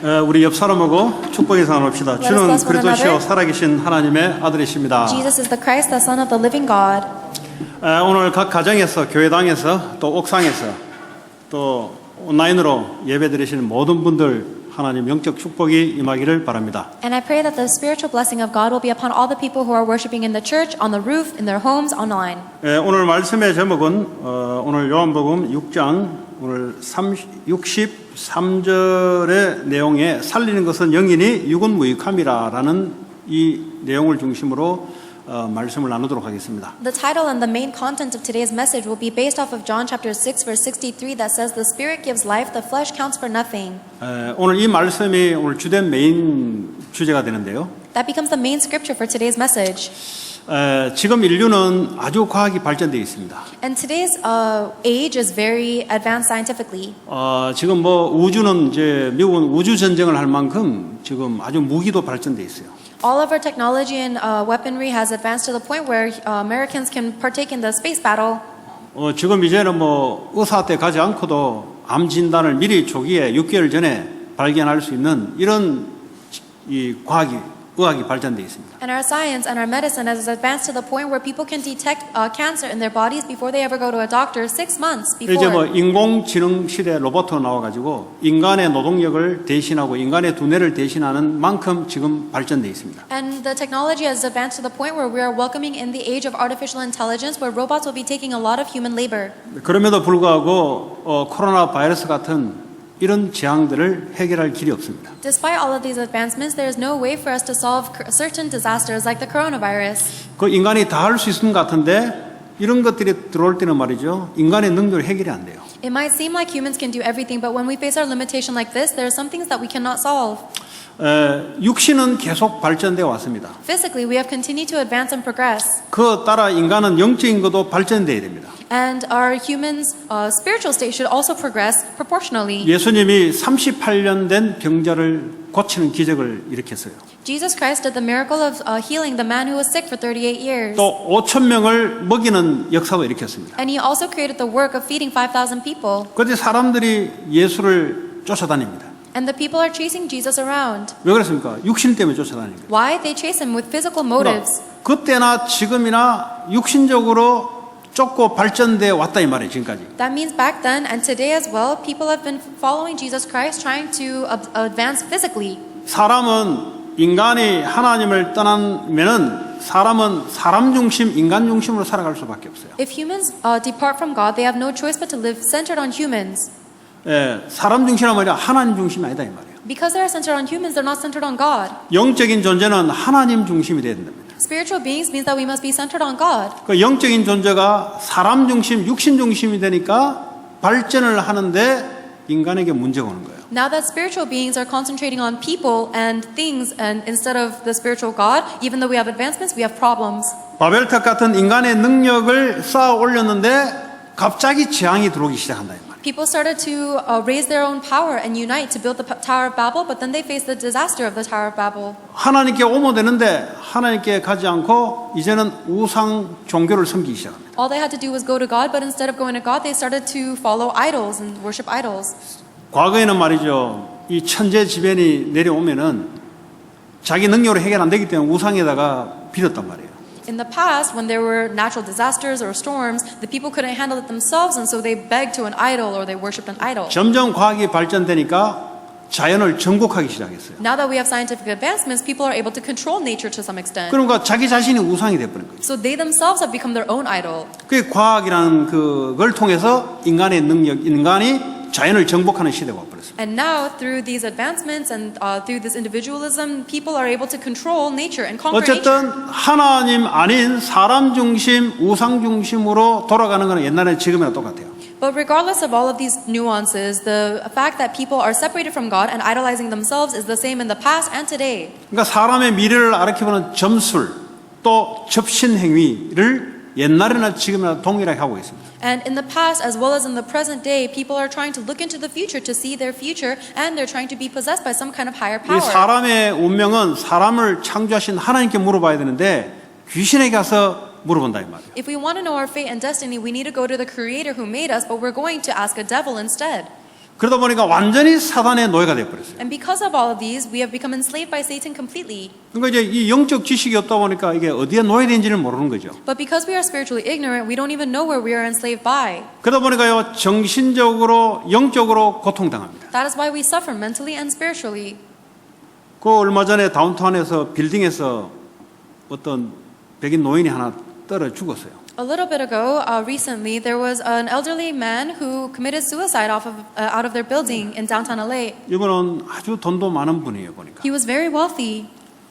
우리 옆 사람하고 축복해서 나눕시다. Let us 주는 bless one 그리스도시요 another. 살아계신 하나님의 아들이십니다. Jesus is the Christ, the Son of the living God. 오늘 각 가정에서, 교회당에서, 또 옥상에서, 또 온라인으로 예배드리시는 모든 분들 하나님 영적 축복이 임하기를 바랍니다. And I pray that the spiritual blessing of God will be upon all the people who are worshiping in the church, on the roof, in their homes, online. 오늘 말씀의 제목은 오늘 요한복음 6장 오늘 63절의 내용에 살리는 것은 영이니 육은 무익함이라라는 이 내용을 중심으로 말씀을 나누도록 하겠습니다. The title and the main content of today's message will be based off of John chapter 6 verse 63 that says the spirit gives life, the flesh counts for nothing. 오늘 이 말씀이 오늘 주된 메인 주제가 되는데요. That becomes the main scripture for today's message. 지금 인류는 아주 과학이 발전되어 있습니다. And today's age is very advanced scientifically. 지금 뭐 우주는 이제 미국은 우주 전쟁을 할 만큼 지금 아주 무기도 발전되어 있어요. All of our technology and weaponry has advanced to the point where Americans can partake in the space battle. 지금 이제는 뭐 의사한테 가지 않고도 암 진단을 미리 초기에 6개월 전에 발견할 수 있는 이런 이 의학이 발전되어 있습니다. And our science and our medicine has advanced to the point where people can detect cancer in their bodies before they ever go to a doctor 6 months before. 이제 뭐 인공지능 시대 로봇으로 나와가지고 인간의 노동력을 대신하고 인간의 두뇌를 대신하는 만큼 지금 발전되어 있습니다. And the technology has advanced to the point where we are welcoming in the age of artificial intelligence where robots will be taking a lot of human labor. 그럼에도 불구하고 코로나 바이러스 같은 이런 재앙들을 해결할 길이 없습니다. Despite all of these advancements, there is no way for us to solve certain disasters like the coronavirus. 그 인간이 다 할 수 있는 것 같은데 이런 것들이 들어올 때는 말이죠. 인간의 능력으로 해결이 안 돼요. It might seem like humans can do everything, but when we face our limitation like this, there are some things that we cannot solve. 육신은 계속 발전되어 왔습니다. Physically, we have continued to advance and progress. 그 따라 인간은 영적인 것도 발전돼야 됩니다. And our humans' spiritual state should also progress proportionally. 예수님이 38년 된 병자를 고치는 기적을 일으켰어요. Jesus Christ did the miracle of healing the man who was sick for 38 years. 또 5천 명을 먹이는 역사도 일으켰습니다. And he also created the work of feeding 5,000 people. 그런데 사람들이 예수를 쫓아다닙니다. And the people are chasing Jesus around. 왜 그렇습니까? 육신 때문에 쫓아다닙니다. Why? They chase him with physical motives. 그때나 지금이나 육신적으로 쫓고 발전되어 왔다 이 말이에요. 지금까지. That means back then and today as well, people have been following Jesus Christ, trying to advance physically. 사람은 인간이 하나님을 떠나면은 사람은 사람 중심, 인간 중심으로 살아갈 수밖에 없어요. If humans depart from God, they have no choice but to live centered on humans. 사람 중심이란 말이야 하나님 중심이 아니다 이 말이에요. Because they are centered on humans, they're not centered on God. 영적인 존재는 하나님 중심이 돼야 된답니다. Spiritual beings means that we must be centered on God. 그 영적인 존재가 사람 중심, 육신 중심이 되니까 발전을 하는데 인간에게 문제가 오는 거예요. Now that spiritual beings are concentrating on people and things and instead of the spiritual God, even though we have advancements, we have problems. 바벨탑 같은 인간의 능력을 쌓아 올렸는데 갑자기 재앙이 들어오기 시작한다 이 말이에요. People started to raise their own power and unite to build the Tower of Babel, but then they faced the disaster of the Tower of Babel. 하나님께 오면 되는데 하나님께 가지 않고 이제는 우상 종교를 섬기기 시작합니다. All they had to do was go to God, but instead of going to God, they started to follow idols and worship idols. 과거에는 말이죠. 이 천재지변이 내려오면은 자기 능력으로 해결 안 되기 때문에 우상에다가 빌었단 말이에요. In the past, when there were natural disasters or storms, the people couldn't handle it themselves, and so they begged to an idol or they worshipped an idol. 점점 과학이 발전되니까 자연을 정복하기 시작했어요. Now that we have scientific advancements, people are able to control nature to some extent. 그러니까 자기 자신이 우상이 돼버린 거예요. So they themselves have become their own idol. 그 과학이라는 그걸 통해서 인간의 능력, 인간이 자연을 정복하는 시대가 와버렸어요. And now, through these advancements and through this individualism, people are able to control nature and conquer 어쨌든 nature. 하나님 아닌 사람 중심, 우상 중심으로 돌아가는 건 옛날에 지금이랑 똑같아요. But regardless of all of these nuances, the fact that people are separated from God and idolizing themselves is the same in the past and today. 그러니까 사람의 미래를 알아보는 점술 또 접신 행위를 옛날이나 지금이나 동일하게 하고 있습니다. And in the past, as well as in the present day, people are trying to look into the future to see their future, and they're trying to be possessed by some kind of higher 이 power. 사람의 운명은 사람을 창조하신 하나님께 물어봐야 되는데 귀신에게 가서 물어본다 이 말이에요. If we want to know our fate and destiny, we need to go to the Creator who made us, but we're going to ask a devil instead. 그러다 보니까 완전히 사단의 노예가 되어버렸어요. And because of all of these, we have become enslaved by Satan completely. 그러니까 이제 이 영적 지식이 없다 보니까 이게 어디에 노예된지를 모르는 거죠. But because we are spiritually ignorant, we don't even know where we are enslaved by. 그러다 보니까요, 정신적으로, 영적으로 고통당합니다. That is why we suffer mentally and spiritually. 그 얼마 전에 다운타운에서 빌딩에서 어떤 백인 노인이 하나 떨어 죽었어요. A little bit ago, recently, there was an elderly man who committed suicide out of their building in downtown LA. 이분은 아주 돈도 많은 분이에요, 보니까. He was very wealthy.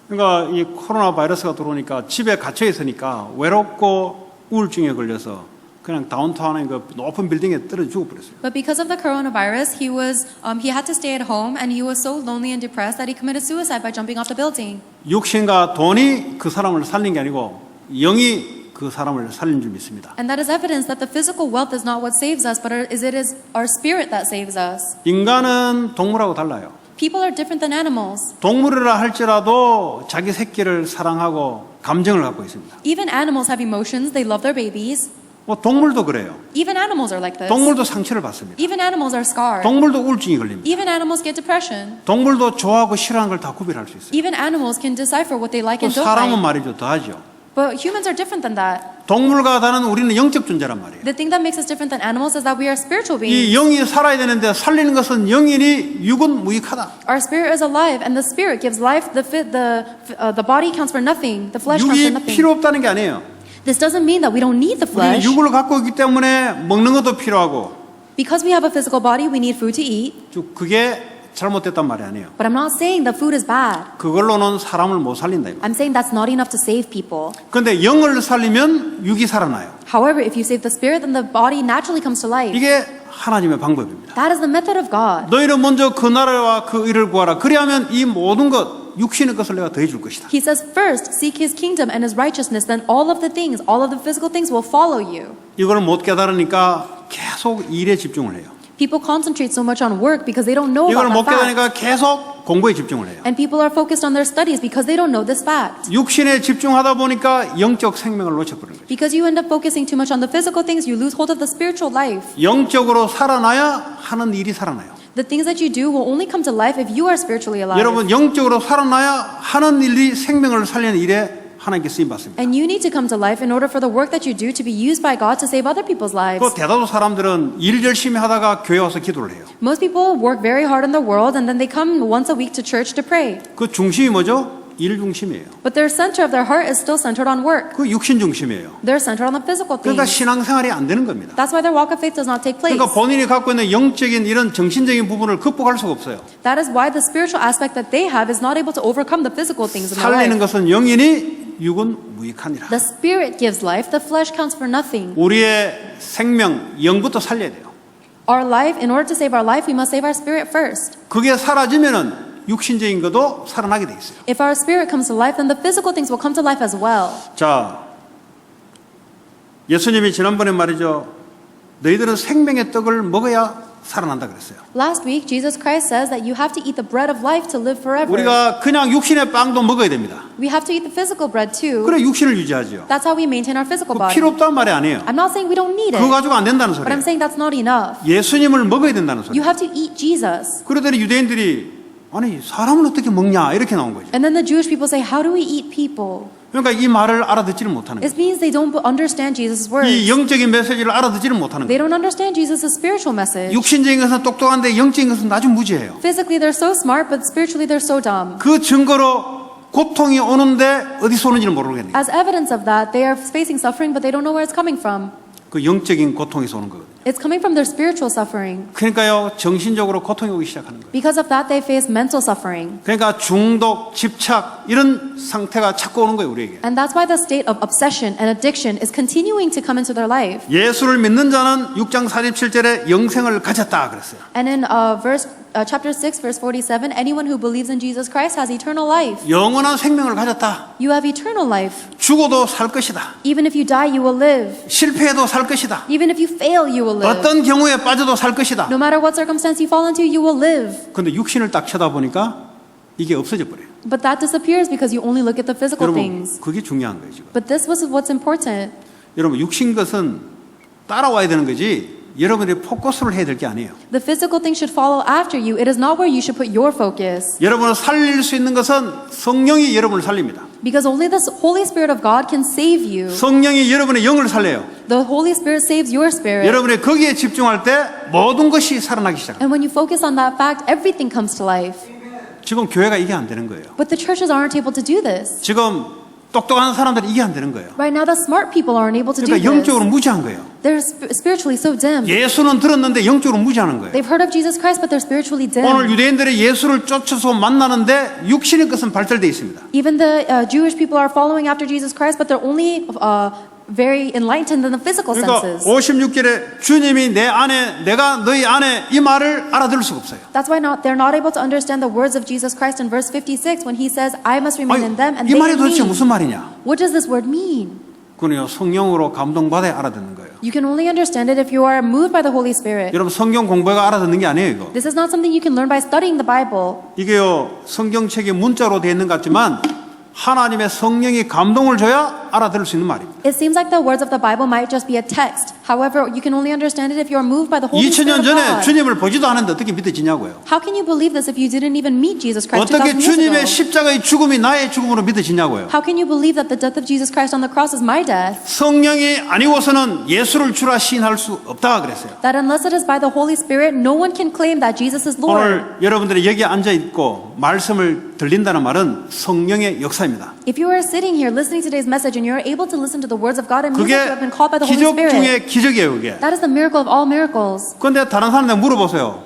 그러니까 이 코로나 바이러스가 들어오니까 집에 갇혀 있으니까 외롭고 우울증에 걸려서 그냥 다운타운의 그 높은 빌딩에 떨어져 죽어버렸어요. But because of the coronavirus, he had to stay at home, and he was so lonely and depressed that he committed suicide by jumping off the building. 육신과 돈이 그 사람을 살린 게 아니고 영이 그 사람을 살린 줄 믿습니다. And that is evidence that the physical wealth is not what saves us, but it is our spirit that saves us. 인간은 동물하고 달라요. People are different than animals. 동물이라 할지라도 자기 새끼를 사랑하고 감정을 갖고 있습니다. Even animals have emotions. They love their babies. 뭐 동물도 그래요. Even animals are like this. 동물도 상처를 받습니다. Even animals are scarred. 동물도 우울증이 걸립니다. Even animals get depression. 동물도 좋아하고 싫어하는 걸 다 구별할 수 있어요. Even animals can decipher what they like 또 and don't 사람은 like. 말이죠, 더하죠. But humans are different than that. 동물과 다른 우리는 영적 존재란 말이에요. The thing that makes us different than animals is that we are spiritual beings. 이 영이 살아야 되는데 살리는 것은 영이니 육은 무익하다. Our spirit is alive, and the spirit gives life. The body counts for nothing. The flesh counts for 육이 nothing. 필요 없다는 게 아니에요. This doesn't mean that we don't need the 우리는 flesh. 육을 갖고 있기 때문에 먹는 것도 필요하고 Because we have a physical body, we need food to eat. 쭉 그게 잘못됐단 말이 아니에요. But I'm not saying that food is bad. 그걸로는 사람을 못 살린다. I'm saying that's not enough to save people. 그런데 영을 살리면 육이 살아나요. However, if you save the spirit, then the body naturally comes to life. 이게 하나님의 방법입니다. That is the method of God. 너희는 먼저 그 나라와 그 의를 구하라. 그리하면 이 모든 것, 육신의 것을 내가 더해줄 것이다. He says, first, seek his kingdom and his righteousness, then all of the things, all of the physical things will follow you. 이걸 못 깨달으니까 계속 일에 집중을 해요. People concentrate so much on work because they don't know 이걸 about 못 that fact. 깨달으니까 계속 공부에 집중을 해요. And people are focused on their studies because they don't know this fact. 육신에 집중하다 보니까 영적 생명을 놓쳐버리는 거죠. Because you end up focusing too much on the physical things, you lose hold of the spiritual life. 영적으로 살아나야 하는 일이 살아나요. The things that you do will only come to life if you are spiritually alive. 여러분 영적으로 살아나야 하는 일이 생명을 살리는 일에 하나님께 쓰임 받습니다. And you need to come to life in order for the work that you do to be used by God to save other people's lives. 그 대다수 사람들은 일 열심히 하다가 교회 와서 기도를 해요. Most people work very hard in the world and then they come once a week to church to pray. 그 중심이 뭐죠? 일 중심이에요. But their center of their heart is still centered on work. 그 육신 중심이에요. They're centered on the physical 그러니까 things. 신앙생활이 안 되는 겁니다. That's why their walk of faith does not take place. 그러니까 본인이 갖고 있는 영적인 이런 정신적인 부분을 극복할 수가 없어요. That is why the spiritual aspect that they have is not able to overcome the physical things in their 살리는 life. 것은 영이니 육은 무익하니라. The spirit gives life, the flesh counts for nothing. 우리의 생명, 영부터 살려야 돼요. Our life, in order to save our life, we must save our spirit first. 그게 사라지면은 육신적인 것도 살아나게 돼 있어요. If our spirit comes to life, then the physical things will come to life as well. 자, 예수님이 지난번에 말이죠. 너희들은 생명의 떡을 먹어야 살아난다 그랬어요. Last week, Jesus Christ says that you have to eat the bread of life to live forever. 우리가 그냥 육신의 빵도 먹어야 됩니다. We have to eat the physical bread too. 그래 육신을 유지하죠. That's how we maintain our physical 그 body. 필요 없다는 말이 아니에요. I'm not saying we don't need 그거 it, 가지고 안 된다는 but I'm 소리예요. saying that's not enough. 예수님을 먹어야 된다는 You 소리예요. have to eat Jesus. 그러더니 유대인들이 아니 사람을 어떻게 먹냐 이렇게 나온 거죠. And then the Jewish people say, how do we eat people? 그러니까 이 말을 알아듣지를 못하는 It 거예요. means they don't understand Jesus' words. 이 영적인 메시지를 알아듣지를 못하는 They 거예요. don't understand Jesus' spiritual message. 육신적인 것은 똑똑한데 영적인 것은 아주 무지해요. Physically, they're so smart, but spiritually, they're so dumb. 그 증거로 고통이 오는데 어디서 오는지를 모르겠네요. As evidence of that, they are facing suffering, but they don't know where it's coming from. 그 영적인 고통에서 오는 거거든요. It's coming from their spiritual suffering. 그러니까요 정신적으로 고통이 오기 시작하는 거예요. Because of that, they face mental suffering. 그러니까 중독, 집착 이런 상태가 자꾸 오는 거예요 우리에게. And that's why the state of obsession and addiction is continuing to come into their life. 예수를 믿는 자는 6장 47절에 영생을 가졌다 그랬어요. And in chapter 6, verse 47, anyone who believes in Jesus Christ has eternal life. 영원한 생명을 가졌다. You have eternal life. 죽어도 살 것이다. Even if you die, you will live. 실패해도 살 것이다. Even if you fail, you will live. 어떤 경우에 빠져도 살 것이다. No matter what circumstance you fall into, you will live. 근데 육신을 딱 쳐다보니까 이게 없어져 버려요. But that disappears because you only look at the physical 여러분 things. 그게 중요한 거예요 지금. But this was what's important. 여러분 육신 것은 따라와야 되는 거지 여러분이 포커스를 해야 될 게 아니에요. The physical things should follow after you. It is not where you should put your focus. 여러분을 살릴 수 있는 것은 성령이 여러분을 살립니다. Because only the Holy Spirit of God can save you. 성령이 여러분의 영을 살려요. The Holy Spirit saves your spirit. 여러분이 거기에 집중할 때 모든 것이 살아나기 시작합니다. And when you focus on that fact, everything comes to life. 지금 교회가 이게 안 되는 거예요. But the churches aren't able to do this. 지금 똑똑한 사람들이 이게 안 되는 거예요. Right now, the smart people aren't able to do 그러니까 this. 영적으로 무지한 거예요. They're spiritually so dim. 예수는 들었는데 영적으로 무지하는 거예요. They've heard of Jesus Christ, but they're spiritually dim. 오늘 유대인들이 예수를 쫓아서 만나는데 육신의 것은 발달되어 있습니다. Even the Jewish people are following after Jesus Christ, but they're only very enlightened in the physical 그러니까 senses. 56절에 주님이 내 안에 내가 너희 안에 이 말을 알아들을 수가 없어요. That's why they're not able to understand the words of Jesus Christ in verse 56 when he says, I must remain in them and 이 they 말이 in 도대체 me. 무슨 말이냐? What does this word mean? 그건요 성령으로 감동받아 알아듣는 거예요. You can only understand it if you are moved by the Holy Spirit. 여러분 성경 공부가 알아듣는 게 아니에요 이거. This is not something you can learn by studying the Bible. 이게요 성경책이 문자로 되어 있는 것 같지만 하나님의 성령이 감동을 줘야 알아들을 수 있는 말입니다. It seems like the words of the Bible might just be a text. However, you can only understand it if you are moved by the Holy 2000년 Spirit of 전에 God. 주님을 보지도 않았는데 어떻게 믿어지냐고요. How can you believe this if you didn't even meet Jesus Christ 어떻게 2,000 years 주님의 ago? 십자가의 죽음이 나의 죽음으로 믿어지냐고요. How can you believe that the death of Jesus Christ on the cross is my death? 성령이 아니고서는 예수를 주라 시인할 수 없다 그랬어요. That unless it is by the Holy Spirit, no one can claim that Jesus is Lord. 오늘 여러분들이 여기 앉아 있고 말씀을 들린다는 말은 성령의 역사입니다. If you are sitting here listening to today's message and you are able to listen to the words of God, it means 그게 that you have been called by the Holy 기적 Spirit. 중에 기적이에요, 그게. That is the miracle of all miracles. 그런데 다른 사람들 물어보세요.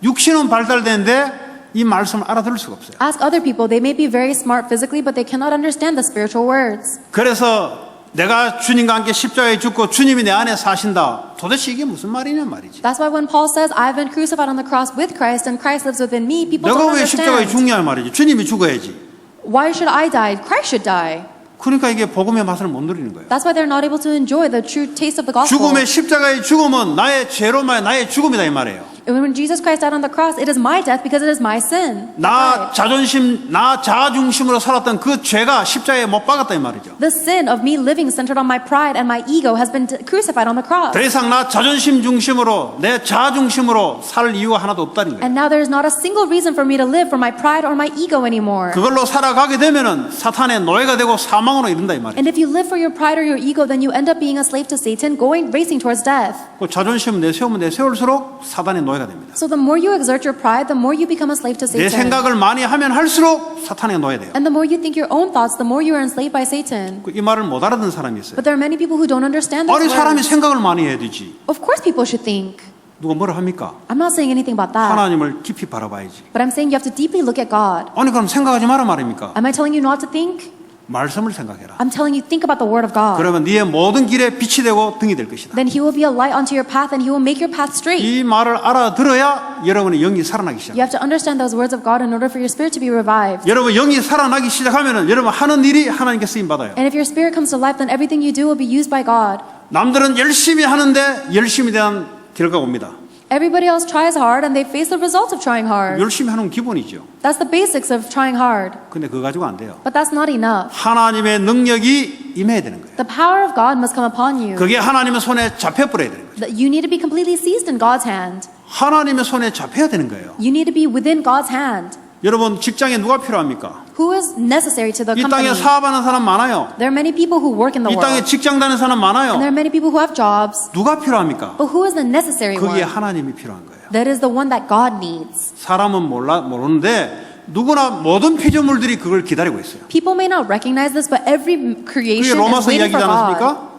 육신은 발달되는데 이 말씀을 알아들을 수가 없어요. Ask other people. They may be very smart physically, but they cannot understand the spiritual words. 그래서 내가 주님과 함께 십자가에 죽고 주님이 내 안에 사신다. 도대체 이게 무슨 말이냐 말이지. That's why when Paul says, I've been crucified on the cross with Christ and Christ lives within me, people 내가 don't 왜 십자가에 understand. 죽냐 말이지. 주님이 죽어야지. Why should I die? Christ should die. 그러니까 이게 복음의 맛을 못 누리는 거예요. That's why they're not able to enjoy the true taste of the gospel. 죽음의 십자가의 죽음은 나의 죄로만 나의 죽음이다 이 말이에요. And when Jesus Christ died on the cross, it is my death because it is my sin. 나 자존심, 나 자아중심으로 살았던 그 죄가 십자가에 못 박았다 이 말이죠. The sin of me living centered on my pride and my ego has been crucified on the cross. 더 이상 나 자존심 중심으로 내 자아중심으로 살 이유가 하나도 없다는 거예요. And now there is not a single reason for me to live for my pride or my ego anymore. 그걸로 살아가게 되면은 사탄의 노예가 되고 사망으로 이른다 이 말이에요. And if you live for your pride or your ego, then you end up being a slave to Satan, racing towards death. 그 자존심 내세우면 내세울수록 사탄의 노예가 됩니다. So the more you exert your pride, the more you become a slave to 내 Satan. 생각을 많이 하면 할수록 사탄의 노예돼요. And the more you think your own thoughts, the more you are enslaved by Satan. 이 말을 못 알아듣는 사람이 있어요. But there are many people who don't understand this 아니 사람이 word. 생각을 많이 해야 되지. Of course people should think. 누가 뭐라 합니까? I'm not saying anything about that. 하나님을 깊이 바라봐야지. But I'm saying you have to deeply look at God. 아니 그럼 생각하지 마라 말입니까? Am I telling you not to think? 말씀을 생각해라. I'm telling you think about the word of God. 그러면 네의 모든 길에 빛이 되고 등이 될 것이다. Then he will be a light unto your path and he will make your path straight. 이 말을 알아들어야 여러분의 영이 살아나기 시작합니다. You have to understand those words of God in order for your spirit to be revived. 여러분 영이 살아나기 시작하면은 여러분 하는 일이 하나님께 쓰임 받아요. And if your spirit comes to life, then everything you do will be used by God. 남들은 열심히 하는데 열심히 대한 결과가 옵니다. Everybody else tries hard and they face the results of trying hard. 열심히 하는 건 기본이죠. That's the basics of trying hard. 근데 그거 가지고 안 돼요. But that's not enough. 하나님의 능력이 임해야 되는 거예요. The power of God must come upon you. 그게 하나님의 손에 잡혀버려야 되는 거예요. You need to be completely seized in God's hand. 하나님의 손에 잡혀야 되는 거예요. You need to be within God's hand. 여러분 직장에 누가 필요합니까? Who is necessary to the 이 company? 땅에 사업하는 사람 많아요. There are many people who work in the 이 땅에 world. 직장 다니는 사람 And there 많아요. are many people who have jobs. 누가 필요합니까? But who is the necessary 거기에 one? 하나님이 필요한 거예요. That is the one that God needs. 사람은 모르는데 누구나 모든 피조물들이 그걸 기다리고 있어요. People may not recognize this, but every 그게 creation is 로마서 waiting 이야기지 for God. 않았습니까?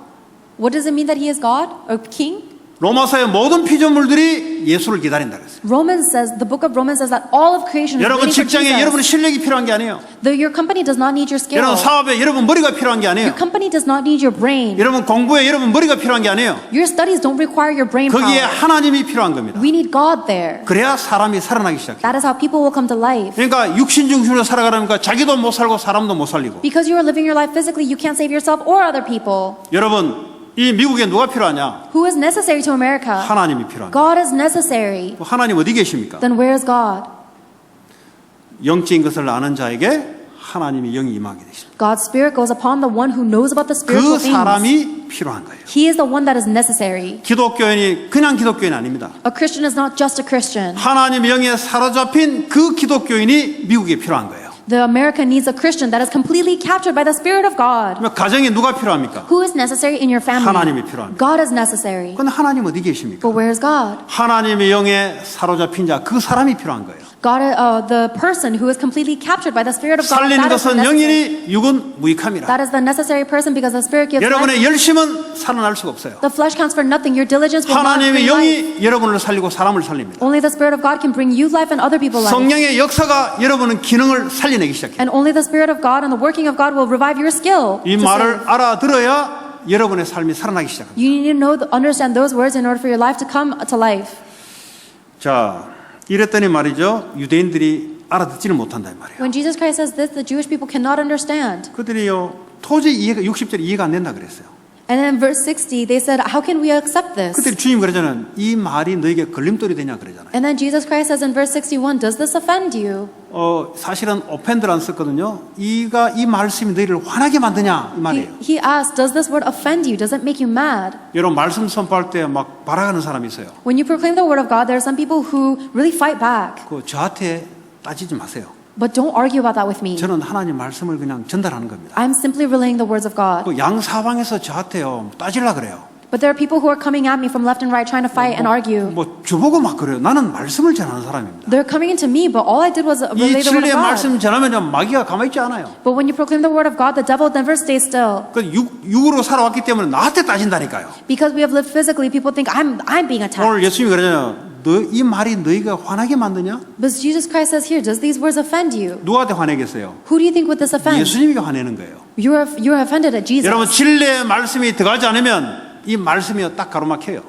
What does it mean that He is God or King? 로마서의 모든 피조물들이 예수를 기다린다 그랬어요. Romans says, the book of Romans says that all of creation is 여러분 waiting for 직장에 여러분의 Jesus. 실력이 필요한 게 아니에요. Your company does not need your skill. 여러분 사업에 여러분 머리가 필요한 게 아니에요. Your company does not need your brain. 여러분 공부에 여러분 머리가 필요한 게 아니에요. Your studies don't require your brain 거기에 power. 하나님이 필요한 겁니다. We need God there. 그래야 사람이 살아나기 시작해요. That is how people will come to life. 그러니까 육신 중심으로 살아가려니까 자기도 못 살고 사람도 못 살리고. Because you are living your life physically, you can't save yourself or other people. 여러분 이 미국에 누가 필요하냐? Who is necessary to America? 하나님이 필요합니다. God is necessary. 하나님 어디 계십니까? Then where is God? 영적인 것을 아는 자에게 하나님이 영이 임하게 되십니다. God's Spirit goes upon the one who knows about the 그 spiritual things. 사람이 필요한 거예요. He is the one that is necessary. 기독교인이 그냥 기독교인 아닙니다. A Christian is not just a Christian. 하나님의 영에 사로잡힌 그 기독교인이 미국에 필요한 거예요. The American needs a Christian that is completely captured by the Spirit of God. 그러면 가정에 누가 필요합니까? Who is necessary in your family? 하나님이 필요합니다. God is necessary. 그런데 하나님 어디 계십니까? But where is God? 하나님의 영에 사로잡힌 자, 그 사람이 필요한 거예요. God, the person who is completely captured by the Spirit of God. 살리는 That is the 것은 necessary. 영이니 육은 무익함이라. That is the necessary person because the Spirit gives life. 여러분의 열심은 살아날 수가 없어요. The flesh counts for nothing. Your diligence will not 하나님의 bring life. 영이 여러분을 살리고 사람을 살립니다. Only the Spirit of God can bring you life and other people life. 성령의 역사가 여러분의 기능을 살려내기 시작해요. And only the Spirit of God and the working of God will revive your skill. 이 to 말을 save. 알아들어야 여러분의 삶이 살아나기 시작합니다. You need to know, understand those words in order for your life to come to life. 자, 이랬더니 말이죠. 유대인들이 알아듣지를 못한다 이 말이에요. When Jesus Christ says this, the Jewish people cannot understand. 그들이요 도저히 이해가 60절에 이해가 안 된다 그랬어요. And then in verse 60, they said, how can we accept this? 그들이 주님 그러잖아요. 이 말이 너에게 걸림돌이 되냐 그러잖아요. And then Jesus Christ says in verse 61, does this offend you? 사실은 offend를 썼거든요. 이 말씀이 너희를 화나게 만드냐 이 말이에요. He asked, does this word offend you? Does it make you mad? 여러분 말씀 선포할 때 막 발악하는 사람이 있어요. When you proclaim the word of God, there are some people who really fight back. 저한테 따지지 마세요. But don't argue about that with me. 저는 하나님 말씀을 그냥 전달하는 겁니다. I'm simply relaying the words of God. 양사방에서 저한테요 따지려 그래요. But there are people who are coming at me from left and right trying to fight and argue. 저보고 막 그래요. 나는 말씀을 전하는 사람입니다. They're coming into me, but all I did was 이 relay the word 진리의 of God. 말씀 전하면 마귀가 가만히 있지 않아요. But when you proclaim the word of God, the devil never stays still. 육으로 살아왔기 때문에 나한테 따진다니까요. Because we have lived physically, people think I'm being attacked. 오늘 예수님이 그러잖아요. 이 말이 너희가 화나게 만드냐? But Jesus Christ says here, does these words offend you? 누구한테 화내겠어요? Who do you think would this offend? 예수님이 화내는 거예요. You're offended at Jesus. 여러분 진리의 말씀이 들어가지 않으면 이 말씀이 딱 가로막혀요.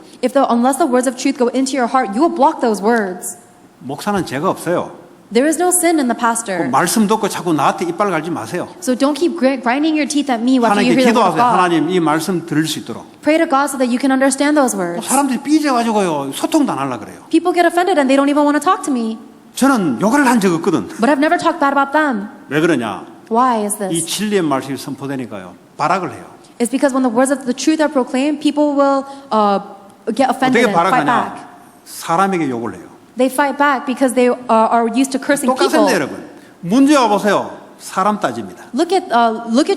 Unless the words of truth go into your heart, you will block those words. 목사는 죄가 없어요. There is no sin in the pastor. 말씀 듣고 자꾸 나한테 이빨 갈지 마세요. So don't keep grinding your teeth at me after you 하나님께 hear the word of 기도하세요. God. 하나님 이 말씀 들을 수 있도록. Pray to God so that you can understand those words. 사람들이 삐져가지고요 소통도 안 하려고 그래요. People get offended and they don't even want to talk to me. 저는 욕을 한 적 없거든. But I've never talked bad about them. 왜 그러냐? Why is 이 this? 진리의 말씀이 선포되니까요. 발악을 해요. It's because when the words of the truth are proclaimed, people will get offended 어떻게 and fight back. 발악하냐? 사람에게 욕을 해요. They fight back because they are used to cursing people. 똑같은데 여러분. 문제 와보세요. 사람 따집니다. Look at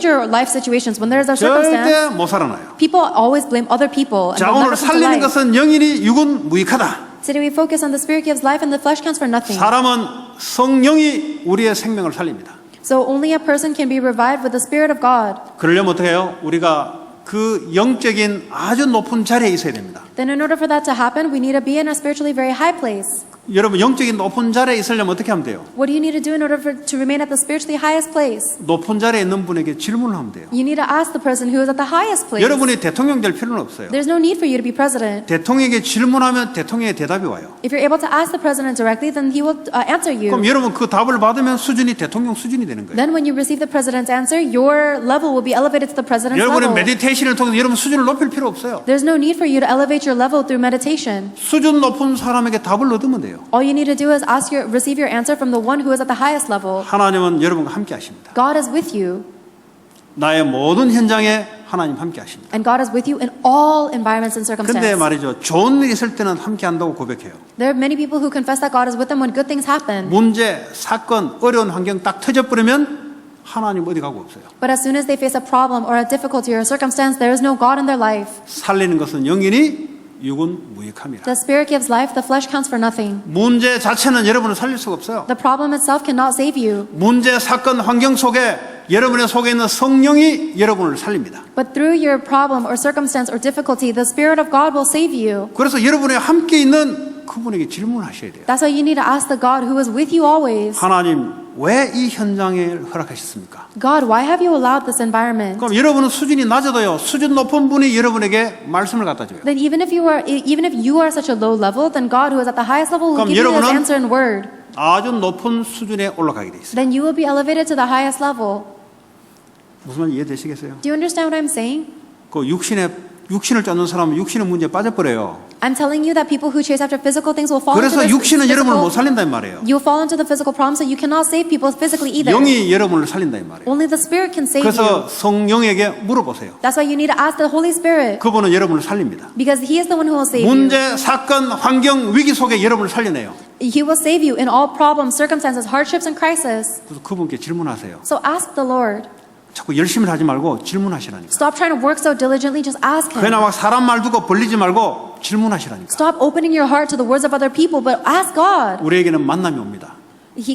your life situations. When there is a circumstance, 절대 못 살아나요. people always blame other people. And 자, they'll 오늘 never come to 살리는 life. 것은 영이니 육은 무익하다. Today we focus on the Spirit gives life and the flesh counts for nothing. 사람은 성령이 우리의 생명을 살립니다. So only a person can be revived with the Spirit of God. 그러려면 어떻게 해요? 우리가 그 영적인 아주 높은 자리에 있어야 됩니다. Then in order for that to happen, we need to be in a spiritually very high place. 여러분 영적인 높은 자리에 있으려면 어떻게 하면 돼요? What do you need to do in order to remain at the spiritually highest place? 높은 자리에 있는 분에게 질문을 하면 돼요. You need to ask the person who is at the highest place. 여러분이 대통령 될 필요는 없어요. There's no need for you to be president. 대통령에게 질문하면 대통령의 대답이 와요. If you're able to ask the president directly, then he will answer you. 그럼 여러분 그 답을 받으면 수준이 대통령 수준이 되는 거예요. Then when you receive the president's answer, your level will be elevated to the president's 여러분의 level. 메디테이션을 통해서 여러분 수준을 높일 필요 없어요. There's no need for you to elevate your level through meditation. 수준 높은 사람에게 답을 얻으면 돼요. All you need to do is receive your answer from the one who is at the highest level. 하나님은 여러분과 함께 하십니다. God is with you, 나의 모든 현장에 하나님 함께 하십니다. and God is with you in all environments and 근데 circumstances. 말이죠. 좋은 일이 있을 때는 함께 한다고 고백해요. There are many people who confess that God is with them when good things happen. 문제, 사건, 어려운 환경 딱 터져버리면 하나님 어디 가고 없어요. But as soon as they face a problem or a difficulty or a circumstance, there is no God in their life. 살리는 것은 영이니 육은 무익함이라. The Spirit gives life, the flesh counts for nothing. 문제 자체는 여러분을 살릴 수가 없어요. The problem itself cannot save you. 문제, 사건, 환경 속에 여러분의 속에 있는 성령이 여러분을 살립니다. But through your problem or circumstance or difficulty, the Spirit of God will save you. 그래서 여러분의 함께 있는 그분에게 질문하셔야 돼요. That's why you need to ask the God who is with you always. 하나님, 왜 이 현장에 허락하셨습니까? God, why have you allowed this environment? 그럼 여러분은 수준이 낮아도요. 수준 높은 분이 여러분에게 말씀을 갖다 줘요. Then even if you are such a low level, then God who is at the highest level will 그럼 give you His 여러분은 answer in word. 아주 높은 수준에 올라가게 돼 있어요. Then you will be elevated to the highest level. 무슨 말 이해되시겠어요? Do you understand what I'm saying? 그 육신을 쫓는 사람은 육신의 문제에 빠져버려요. I'm telling you that people who chase after physical things will fall into 그래서 this 육신은 여러분을 못 physical. 살린다는 말이에요. You'll fall into the physical problem, so you cannot save people physically either. 영이 여러분을 살린다는 말이에요. Only the Spirit can save 그래서 you. 성령에게 물어보세요. That's why you need to ask the Holy Spirit, 그분은 여러분을 살립니다. because He is the one who will save you. 문제, 사건, 환경, 위기 속에 여러분을 살려내요. He will save you in all problems, circumstances, hardships, and crisis. 그래서 그분께 질문하세요. So ask the Lord. 자꾸 열심히 하지 말고 질문하시라니까. Stop trying to work so diligently, just ask Him. 그냥 막 사람 말 두고 벌리지 말고 질문하시라니까. Stop opening your heart to the words of other people, but ask God. 우리에게는 만남이 옵니다.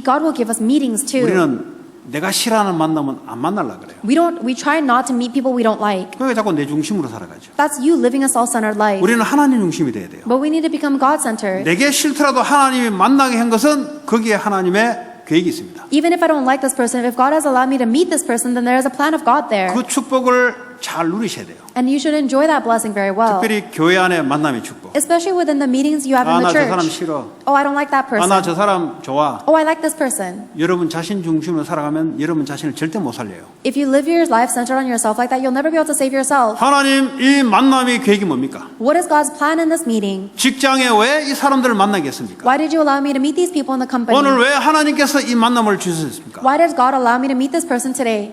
God will give us meetings too. 우리는 내가 싫어하는 만남은 안 만나려고 그래요. We try not to meet people we don't like. 그러니까 자꾸 내 중심으로 살아가죠. That's you living a self-centered life. 우리는 하나님 중심이 돼야 돼요. But we need to become God-centered. 내게 싫더라도 하나님이 만나게 한 것은 거기에 하나님의 계획이 있습니다. Even if I don't like this person, if God has allowed me to meet this person, then there is a plan of God there. 그 축복을 잘 누리셔야 돼요. And you should enjoy that blessing very well. 특별히 교회 안에 만남의 축복. Especially within the meetings you have 아, in 나 the 저 사람 church. 싫어. Oh, I don't like that 아, 나 person. 저 사람 좋아. Oh, I like this person. 여러분 자신 중심으로 살아가면 여러분 자신을 절대 못 살려요. If you live your life centered on yourself like that, you'll never be able to save yourself. 하나님 이 만남의 계획이 뭡니까? What is God's plan in this meeting? 직장에 왜 이 사람들을 만나게 했습니까? Why did you allow me to meet these people in the company? 오늘 왜 하나님께서 이 만남을 주셨습니까? Why did God allow me to meet this person today?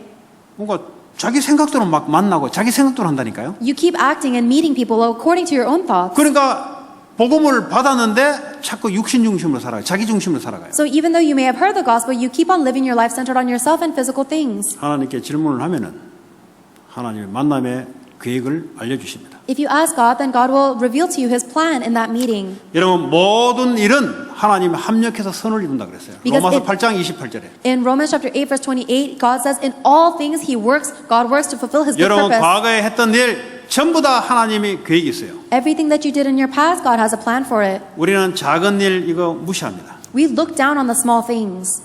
뭔가 자기 생각대로 막 만나고 자기 생각대로 한다니까요. You keep acting and meeting people according to your own thoughts. 그러니까 복음을 받았는데 자꾸 육신 중심으로 살아요. 자기 중심으로 살아가요. So even though you may have heard the gospel, you keep on living your life centered on yourself and physical things. 하나님께 질문을 하면은 하나님의 만남의 계획을 알려주십니다. If you ask God, then God will reveal to you His plan in that meeting. 여러분 모든 일은 하나님이 합력해서 선을 이룬다 그랬어요. Because 로마서 it- 8장 28절에. In Romans chapter 8, verse 28, God says, in all things God works to fulfill His good 여러분 purpose. 과거에 했던 일 전부 다 하나님이 계획이 있어요. Everything that you did in your past, God has a plan for it. 우리는 작은 일 이거 무시합니다. We look down on the small things.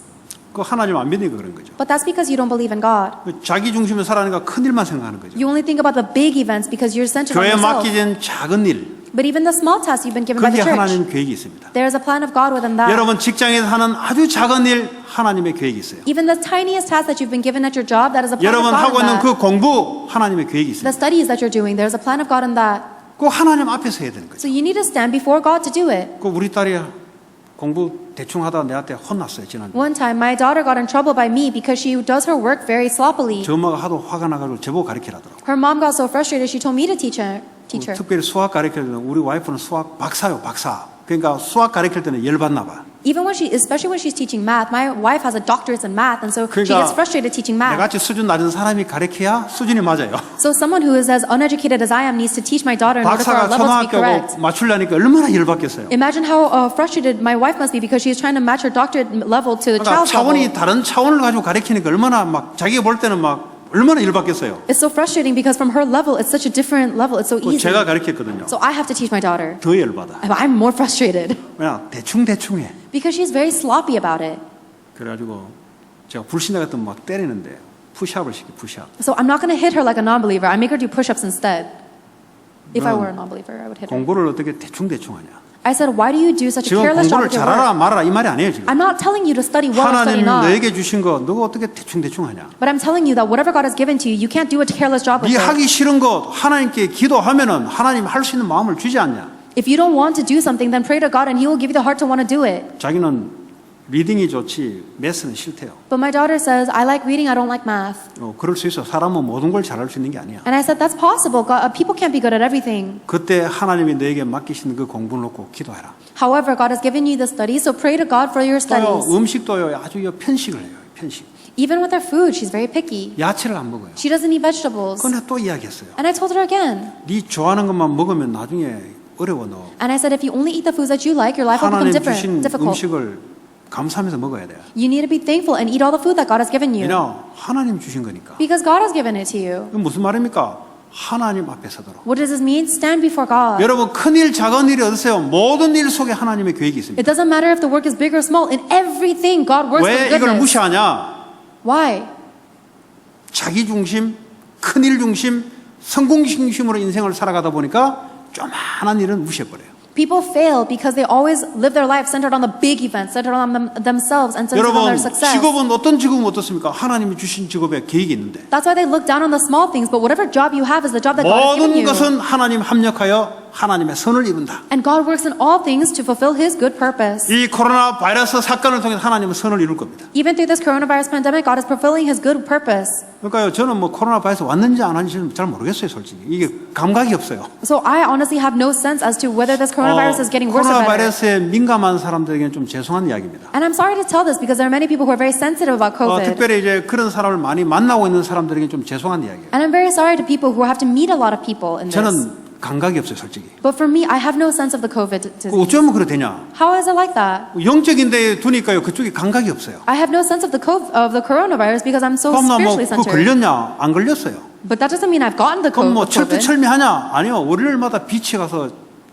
그 하나님 안 믿으니까 그런 거죠. But that's because you don't believe in God. 자기 중심으로 살아가니까 큰 일만 생각하는 거죠. You only think about the big events because you're centered on 교회에 yourself. 맡기진 작은 일 But even the small tasks you've been given by 거기에 the church, 하나님 계획이 있습니다. there is a plan of God within that. 여러분 직장에서 하는 아주 작은 일 하나님의 계획이 있어요. Even the tiniest task that you've been given at your job, that is a plan of 여러분 God 하고 in 있는 that. 그 공부 하나님의 계획이 The 있습니다. studies that you're doing, there's a plan of God in that. 그 하나님 앞에서 해야 되는 거죠. So you need to stand before God to do it. 그 우리 딸이 공부 대충 하다 내한테 혼났어요 지난주. One time, my daughter got in trouble by me because she does her work very sloppily. 저 엄마가 하도 화가 나가지고 저보고 가르치라더라고. Her mom got so frustrated, she told me to teach her. 특별히 수학 가르칠 때는 우리 와이프는 수학 박사요 박사. 그러니까 수학 가르칠 때는 열받나 봐. Even especially when she's teaching math, my wife has a doctorate in math, and so she 그러니까 gets frustrated teaching math. 내같이 수준 낮은 사람이 가르쳐야 수준이 맞아요. So someone who is as uneducated as I am needs to teach my daughter in order for our 박사가 level to be correct. 초등학교고 맞추려니까 얼마나 열받겠어요. Imagine how frustrated my wife must be because she is trying to match her doctorate level to the 그러니까 child's 차원이 level. 다른 차원을 가지고 가르치니까 얼마나 막 자기가 볼 때는 막 얼마나 열받겠어요. It's so frustrating because from her level, it's such a different level. It's so easy. 제가 가르쳤거든요. So I have to teach my daughter. 더 열받아. I'm more frustrated 그냥 대충 해. because she's very sloppy about it. 그래가지고 제가 불신자 같으면 막 때리는데 푸시업을 시켜 푸시업. So I'm not going to hit her like a non-believer. I make her do push-ups instead. If I were a non-believer, I would hit her. 공부를 어떻게 대충 하냐. I said, why do you do such a 지금 careless job 공부를 with your 잘하라 work? 말아라 이 말이 아니에요 지금. I'm not telling you to study well or study 하나님 not. 너에게 주신 거 너가 어떻게 대충 하냐. But I'm telling you that whatever God has given to you, you can't do a careless job with 네 it. 하기 싫은 거 하나님께 기도하면은 하나님 할 수 있는 마음을 주지 않냐. If you don't want to do something, then pray to God and He will give you the heart to want to do it. 자기는 리딩이 좋지 매스는 싫대요. But my daughter says, I like reading, I don't like math. 그럴 수 있어. 사람은 모든 걸 잘할 수 있는 게 아니야. And I said, that's possible. People can't be good at everything. 그때 하나님이 너에게 맡기신 그 공부를 놓고 기도해라. However, God has given you the studies, so pray to God for your 또 studies. 음식도요 아주 편식을 해요. 편식. Even with her food, she's very picky. 야채를 안 먹어요. She doesn't eat vegetables. 그건 또 이야기했어요. And I told her again. 네 좋아하는 것만 먹으면 나중에 어려워 너. And I said, if you only eat the foods that you like, your life will become 하나님 주신 difficult. 음식을 감사하면서 먹어야 돼요. You need to be thankful and eat all the food that God has given you. 왜냐? 하나님 주신 거니까. Because God has given it to you. 그건 무슨 말입니까? 하나님 앞에 서도록. What does this mean? Stand before God. 여러분 큰일 작은 일이 어떠세요? 모든 일 속에 하나님의 계획이 있습니다. It doesn't matter if the work is big or small. In everything, God works for 왜 이걸 goodness. 무시하냐? Why? 자기 중심, 큰일 중심, 성공 중심으로 인생을 살아가다 보니까 조그마한 일은 무시해버려요. People fail because they always live their life centered on the big events, centered on themselves and centered on 여러분 their success. 직업은 어떤 직업은 어떻습니까? 하나님이 주신 직업에 계획이 있는데 That's why they look down on the small things, but whatever job you have is the job that God has given 모든 you. 것은 하나님 합력하여 하나님의 선을 이룬다. And God works in all things to fulfill His good purpose. 이 코로나 바이러스 사건을 통해서 하나님은 선을 이룰 겁니다. Even through this coronavirus pandemic, God is fulfilling His good purpose. 그러니까요, 저는 뭐 코로나 바이러스 왔는지 안 왔는지는 잘 모르겠어요, 솔직히. 이게 감각이 없어요. So I honestly have no sense as to whether this coronavirus is getting worse or 코로나 better. 바이러스에 민감한 사람들에게는 좀 죄송한 이야기입니다. And I'm sorry to tell this because there are many people who are very sensitive about COVID. 특별히 이제 그런 사람을 많이 만나고 있는 사람들에게 좀 죄송한 이야기예요. And I'm very sorry to people who have to meet a lot of people in this. 저는 감각이 없어요, 솔직히. But for me, I have no sense of the COVID disease. 어쩌면 그래 되냐? How is it like that? 영적인 데 두니까요, 그쪽에 감각이 없어요. I have no sense of the coronavirus because I'm so 그럼 나 뭐 spiritually 그 centered. 걸렸냐? 안 걸렸어요. But that doesn't mean I've gotten the 그럼 뭐 COVID. 철두철미하냐? 아니요, 월요일마다 비치에 가서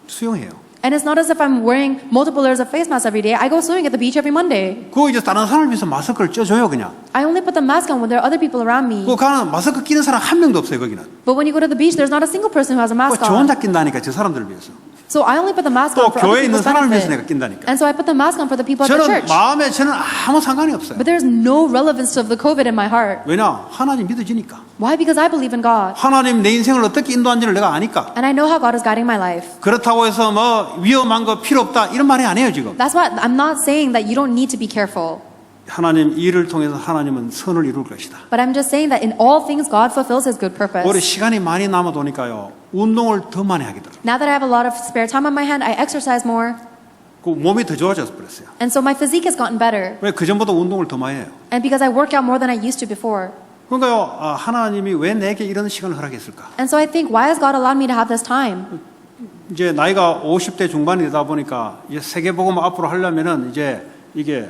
수영해요. And it's not as if I'm wearing multiple layers of face masks every day. I go swimming at the beach every Monday. 그거 이제 다른 사람을 위해서 마스크를 쪄줘요, 그냥. I only put the mask on when there are other people around me. 그 가는 마스크 끼는 사람 한 명도 없어요, 거기는. But when you go to the beach, there's not a single person who has a mask 저 on. 혼자 낀다니까, 저 사람들을 위해서. So I only put the mask 또 on for other 교회에 있는 people's 사람을 위해서 benefit. 내가 낀다니까. And so I put the mask on for the people at the 저는 church. 마음에 저는 아무 상관이 없어요. But there's no relevance of the COVID in my heart. 왜냐? 하나님 믿어지니까. Why? Because I believe in God. 하나님 내 인생을 어떻게 인도하는지를 내가 아니까. And I know how God is guiding my life. 그렇다고 해서 뭐 위험한 거 필요 없다 이런 말이 아니에요, 지금. That's why I'm not saying that you don't need to be careful. 하나님 일을 통해서 하나님은 선을 이룰 것이다. But I'm just saying that in all things, God fulfills His good purpose. 올해 시간이 많이 남아도니까요, 운동을 더 많이 하게 되더라고요. Now that I have a lot of spare time on my hand, I exercise more. 그 몸이 더 좋아져서 그랬어요. And so my physique has gotten better. 왜 그전보다 운동을 더 많이 해요? And because I work out more than I used to before. 그러니까요, 하나님이 왜 내게 이런 시간을 허락했을까? And so I think, why has God allowed me to have this time? 이제 나이가 50대 중반이 되다 보니까 이제 세계복음 앞으로 하려면은 이제 이게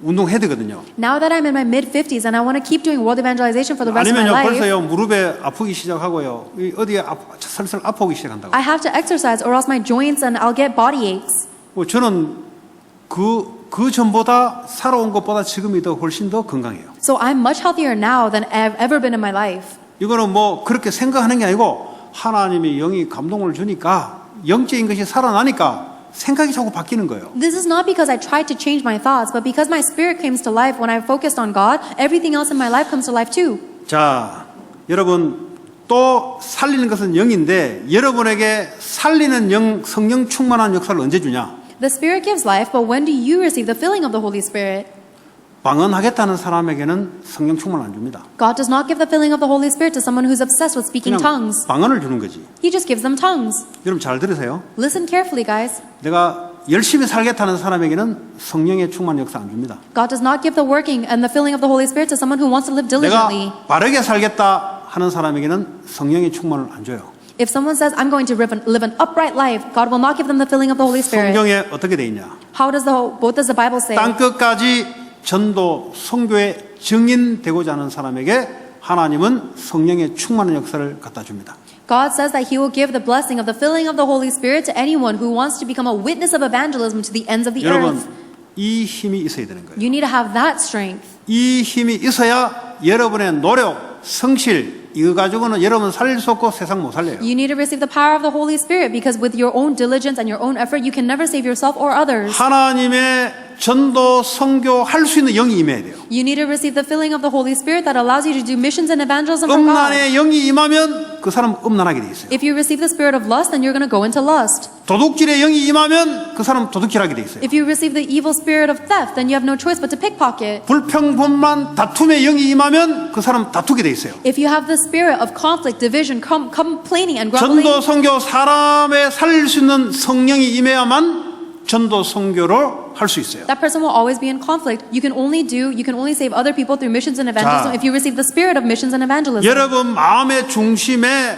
운동해야 되거든요. Now that I'm in my mid-50s and I want to keep doing world evangelization for the rest of my 아니면요, life, 벌써요 무릎에 아프기 시작하고요, 어디에 슬슬 아프기 시작한다고. I have to exercise or else my joints and I'll get body aches. 저는 그 전보다 살아온 것보다 지금이 더 훨씬 더 건강해요. So I'm much healthier now than I've ever been in my life. 이거는 뭐 그렇게 생각하는 게 아니고 하나님이 영이 감동을 주니까 영적인 것이 살아나니까 생각이 자꾸 바뀌는 거예요. This is not because I tried to change my thoughts, but because my spirit comes to life when I focused on God, everything else in my life comes to life too. 자, 여러분 또 살리는 것은 영인데 여러분에게 살리는 영, 성령 충만한 역사를 언제 주냐? The Spirit gives life, but when do you receive the filling of the Holy Spirit? 방언하겠다는 사람에게는 성령 충만을 안 줍니다. God does not give the filling of the Holy Spirit to someone who's obsessed with speaking 그냥 tongues. 방언을 주는 거지. He just gives them tongues. 여러분 잘 들으세요. Listen carefully, guys. 내가 열심히 살겠다는 사람에게는 성령의 충만 역사 안 줍니다. God does not give the working and the filling of the Holy Spirit to someone who wants to live diligently. 내가 바르게 살겠다 하는 사람에게는 성령의 충만을 안 줘요. If someone says, I'm going to live an upright life, God will not give them the filling of the Holy Spirit. 성경에 어떻게 돼 있냐? What does the Bible say? 땅 끝까지 전도 선교의 증인 되고자 하는 사람에게 하나님은 성령의 충만한 역사를 갖다 줍니다. God says that He will give the blessing of the filling of the Holy Spirit to anyone who wants to become a witness of evangelism to the ends of the 여러분 earth. 이 힘이 있어야 되는 거예요. You need to have that strength. 이 힘이 있어야 여러분의 노력, 성실 이거 가지고는 여러분 살릴 수 없고 세상 못 살려요. You need to receive the power of the Holy Spirit because with your own diligence and your own effort, you can never save yourself or others. 하나님의 전도 선교 할 수 있는 영이 임해야 돼요. You need to receive the filling of the Holy Spirit that allows you to do missions and evangelism for God. 음란의 영이 임하면 그 사람 음란하게 돼 있어요. If you receive the spirit of lust, then you're going to go into lust. 도둑질의 영이 임하면 그 사람 도둑질하게 돼 있어요. If you receive the evil spirit of theft, then you have no choice but to pickpocket. 불평분만 다툼의 영이 임하면 그 사람 다투게 돼 있어요. If you have the spirit of conflict, division, complaining and grumbling, 전도 선교 사람의 살릴 수 있는 성령이 임해야만 전도 선교를 할 수 있어요. that person will always be in conflict. You can only save other people through missions and evangelism 자, if you receive the spirit of missions and evangelism. 여러분 마음의 중심에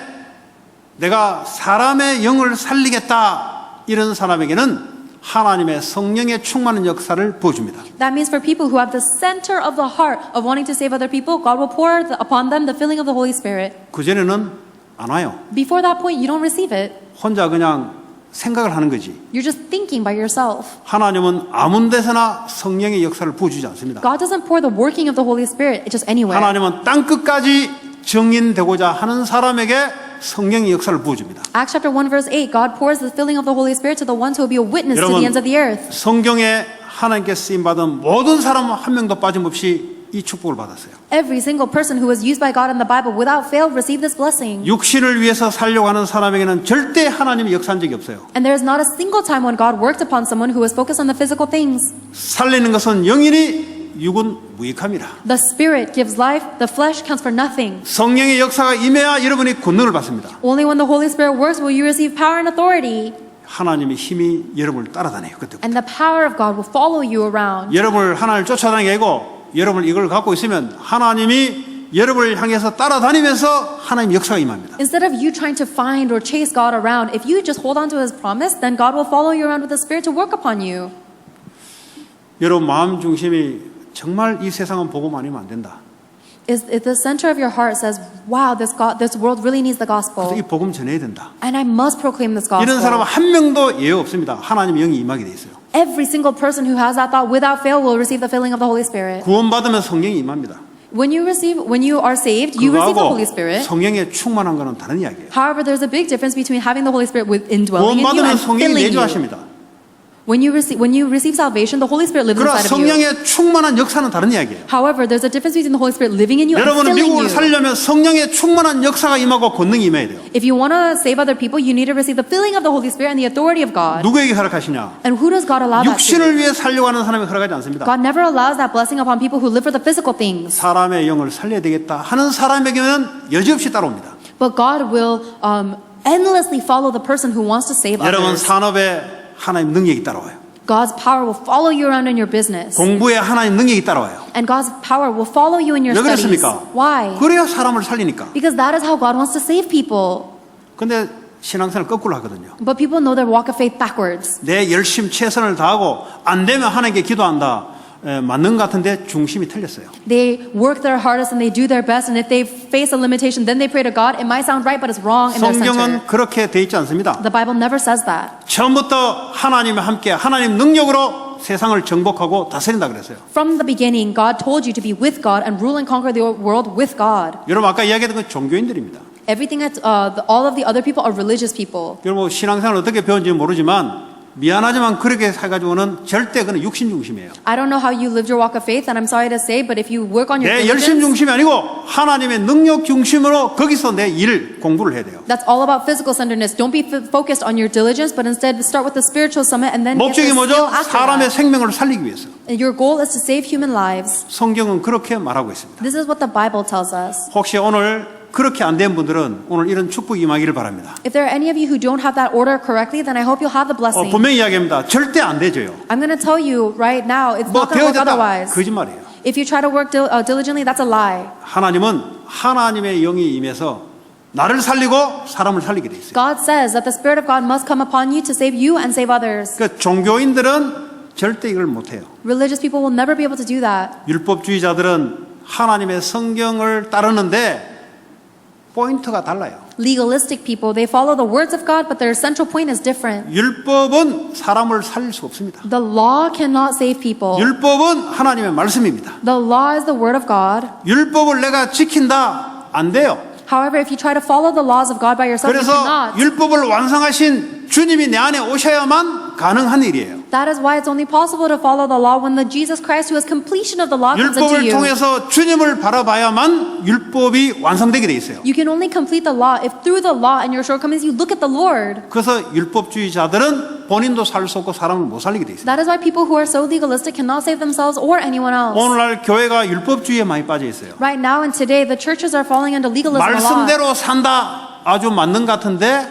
내가 사람의 영을 살리겠다 이런 사람에게는 하나님의 성령의 충만한 역사를 부어줍니다. That means for people who have the center of the heart of wanting to save other people, God will pour upon them the filling of the Holy Spirit. 그전에는 안 와요. Before that point, you don't receive it. 혼자 그냥 생각을 하는 거지. You're just thinking by yourself. 하나님은 아무 데서나 성령의 역사를 부어주지 않습니다. God doesn't pour the working of the Holy Spirit just anywhere. 하나님은 땅끝까지 정인되고자 하는 사람에게 성령의 역사를 부어줍니다. Acts chapter 1 verse 8, God pours the filling of the Holy Spirit to the ones who will be a witness to the ends of the earth. 성경에 하나님께 쓰임받은 모든 사람 한 명도 빠짐없이 이 축복을 받았어요. Every single person who was used by God in the Bible without fail received this blessing. 육신을 위해서 살려고 하는 사람에게는 절대 하나님이 역사한 적이 없어요. And there is not a single time when God worked upon someone who was focused on the physical things. 살리는 것은 영이니 육은 무익함이라. The Spirit gives life, the flesh counts for nothing. 성령의 역사가 임해야 여러분이 권능을 받습니다. Only when the Holy Spirit works will you receive power and authority. 하나님의 힘이 여러분을 따라다녀요. 그때 And the power of God will follow you around. 여러분을 하나님을 쫓아다니는 게 아니고 여러분 이걸 갖고 있으면 하나님이 여러분을 향해서 따라다니면서 하나님 역사가 임합니다. Instead of you trying to find or chase God around, if you just hold on to His promise, then God will follow you around with the Spirit to work upon you. 여러분 마음 중심이 정말 이 세상은 복음 아니면 안 된다. Is the center of your heart says, "Wow, this world really needs the 그래서 gospel, 이 복음 전해야 된다. and I must proclaim this gospel." 이런 사람은 한 명도 예외 없습니다. 하나님의 영이 임하게 돼 있어요. Every single person who has that thought, without fail, will receive the filling of the Holy Spirit. 구원받으면 성령이 임합니다. When you are saved, you receive the Holy 그거하고 Spirit. 성령에 충만한 거는 다른 이야기예요. However, there's a big difference between having the Holy Spirit indwelling in you 구원받으면 and 성령이 filling you. 내주하십니다. When you receive salvation, the Holy Spirit lives 그러나 inside of you. 성령의 충만한 역사는 다른 이야기예요. However, there's a difference between the Holy Spirit living in you and 여러분은 filling 미국을 you. 살려면 성령의 충만한 역사가 임하고 권능이 임해야 돼요. If you want to save other people, you need to receive the filling of the Holy Spirit and the authority of God. 누구에게 허락하시냐? And who does God allow that to? 육신을 위해 살려고 하는 사람이 허락하지 않습니다. God never allows that blessing upon people who live for the physical things. 사람의 영을 살려야 되겠다 하는 사람에게는 여지없이 따라옵니다. But God will endlessly follow the person who wants to save 여러분 others. 산업에 하나님 능력이 따라와요. God's power will follow you around in your business. 공부에 하나님 능력이 따라와요. And God's power will follow you in your 왜 studies. 그렇습니까? Why? 그래야 사람을 살리니까. Because that is how God wants to save people. 근데 신앙생활 거꾸로 하거든요. But people know their walk of faith backwards. 내 열심 최선을 다하고 안 되면 하나님께 기도한다. 맞는 것 같은데 중심이 틀렸어요. They work their hardest and they do their best, and if they face a limitation, then they pray to God. It might sound right, but it's wrong in their center. 성경은 그렇게 돼 있지 않습니다. The Bible never says that. 처음부터 하나님과 함께 하나님 능력으로 세상을 정복하고 다스린다 그랬어요. From the beginning, God told you to be with God and rule and conquer the world with God. 여러분 아까 이야기했던 건 종교인들입니다. Everything all of the other people are religious people. 여러분 신앙생활 어떻게 배웠는지 모르지만 미안하지만 그렇게 해가지고는 절대 그는 육신 중심이에요. I don't know how you lived your walk of faith, and I'm sorry to say, but if you work on your 내 열심 diligence, 중심이 아니고 하나님의 능력 중심으로 거기서 내 일 공부를 해야 돼요. that's all about physical centeredness. Don't be focused on your diligence, but instead start with the spiritual summit and then get 목적이 the 뭐죠? skill after 사람의 that. 생명을 살리기 위해서. And your goal is to save human lives. 성경은 그렇게 말하고 있습니다. This is what the Bible tells us. 혹시 오늘 그렇게 안 된 분들은 오늘 이런 축복이 임하기를 바랍니다. If there are any of you who don't have that order correctly, then I hope you'll have the blessing. 분명히 이야기합니다. 절대 안 되죠요. I'm going to tell you right now, it's 뭐 not going to work 되어졌다 otherwise. 거짓말이에요. If you try to work diligently, that's a lie. 하나님은 하나님의 영이 임해서 나를 살리고 사람을 살리게 돼 있어요. God says that the Spirit of God must come upon you to save you and save others. 그러니까 종교인들은 절대 이걸 못해요. Religious people will never be able to do that. 율법주의자들은 하나님의 성경을 따르는데 포인트가 달라요. Legalistic people, they follow the words of God, but their central point is different. 율법은 사람을 살릴 수 없습니다. The law cannot save people. 율법은 하나님의 말씀입니다. The law is the word of God. 율법을 내가 지킨다 안 돼요. However, if you try to follow the laws of God by yourself, you 그래서 cannot. 율법을 완성하신 주님이 내 안에 오셔야만 가능한 일이에요. That is why it's only possible to follow the law when the Jesus Christ who has completion of the law comes into 율법을 you. 통해서 주님을 바라봐야만 율법이 완성되게 돼 있어요. You can only complete the law if through the law and your shortcomings you look at the Lord. 그래서 율법주의자들은 본인도 살 수 없고 사람을 못 살리게 돼 있어요. That is why people who are so legalistic cannot save themselves or anyone else. 오늘날 교회가 율법주의에 많이 빠져 있어요. Right now and today, the churches are falling into legalism a lot. 말씀대로 산다 아주 맞는 것 같은데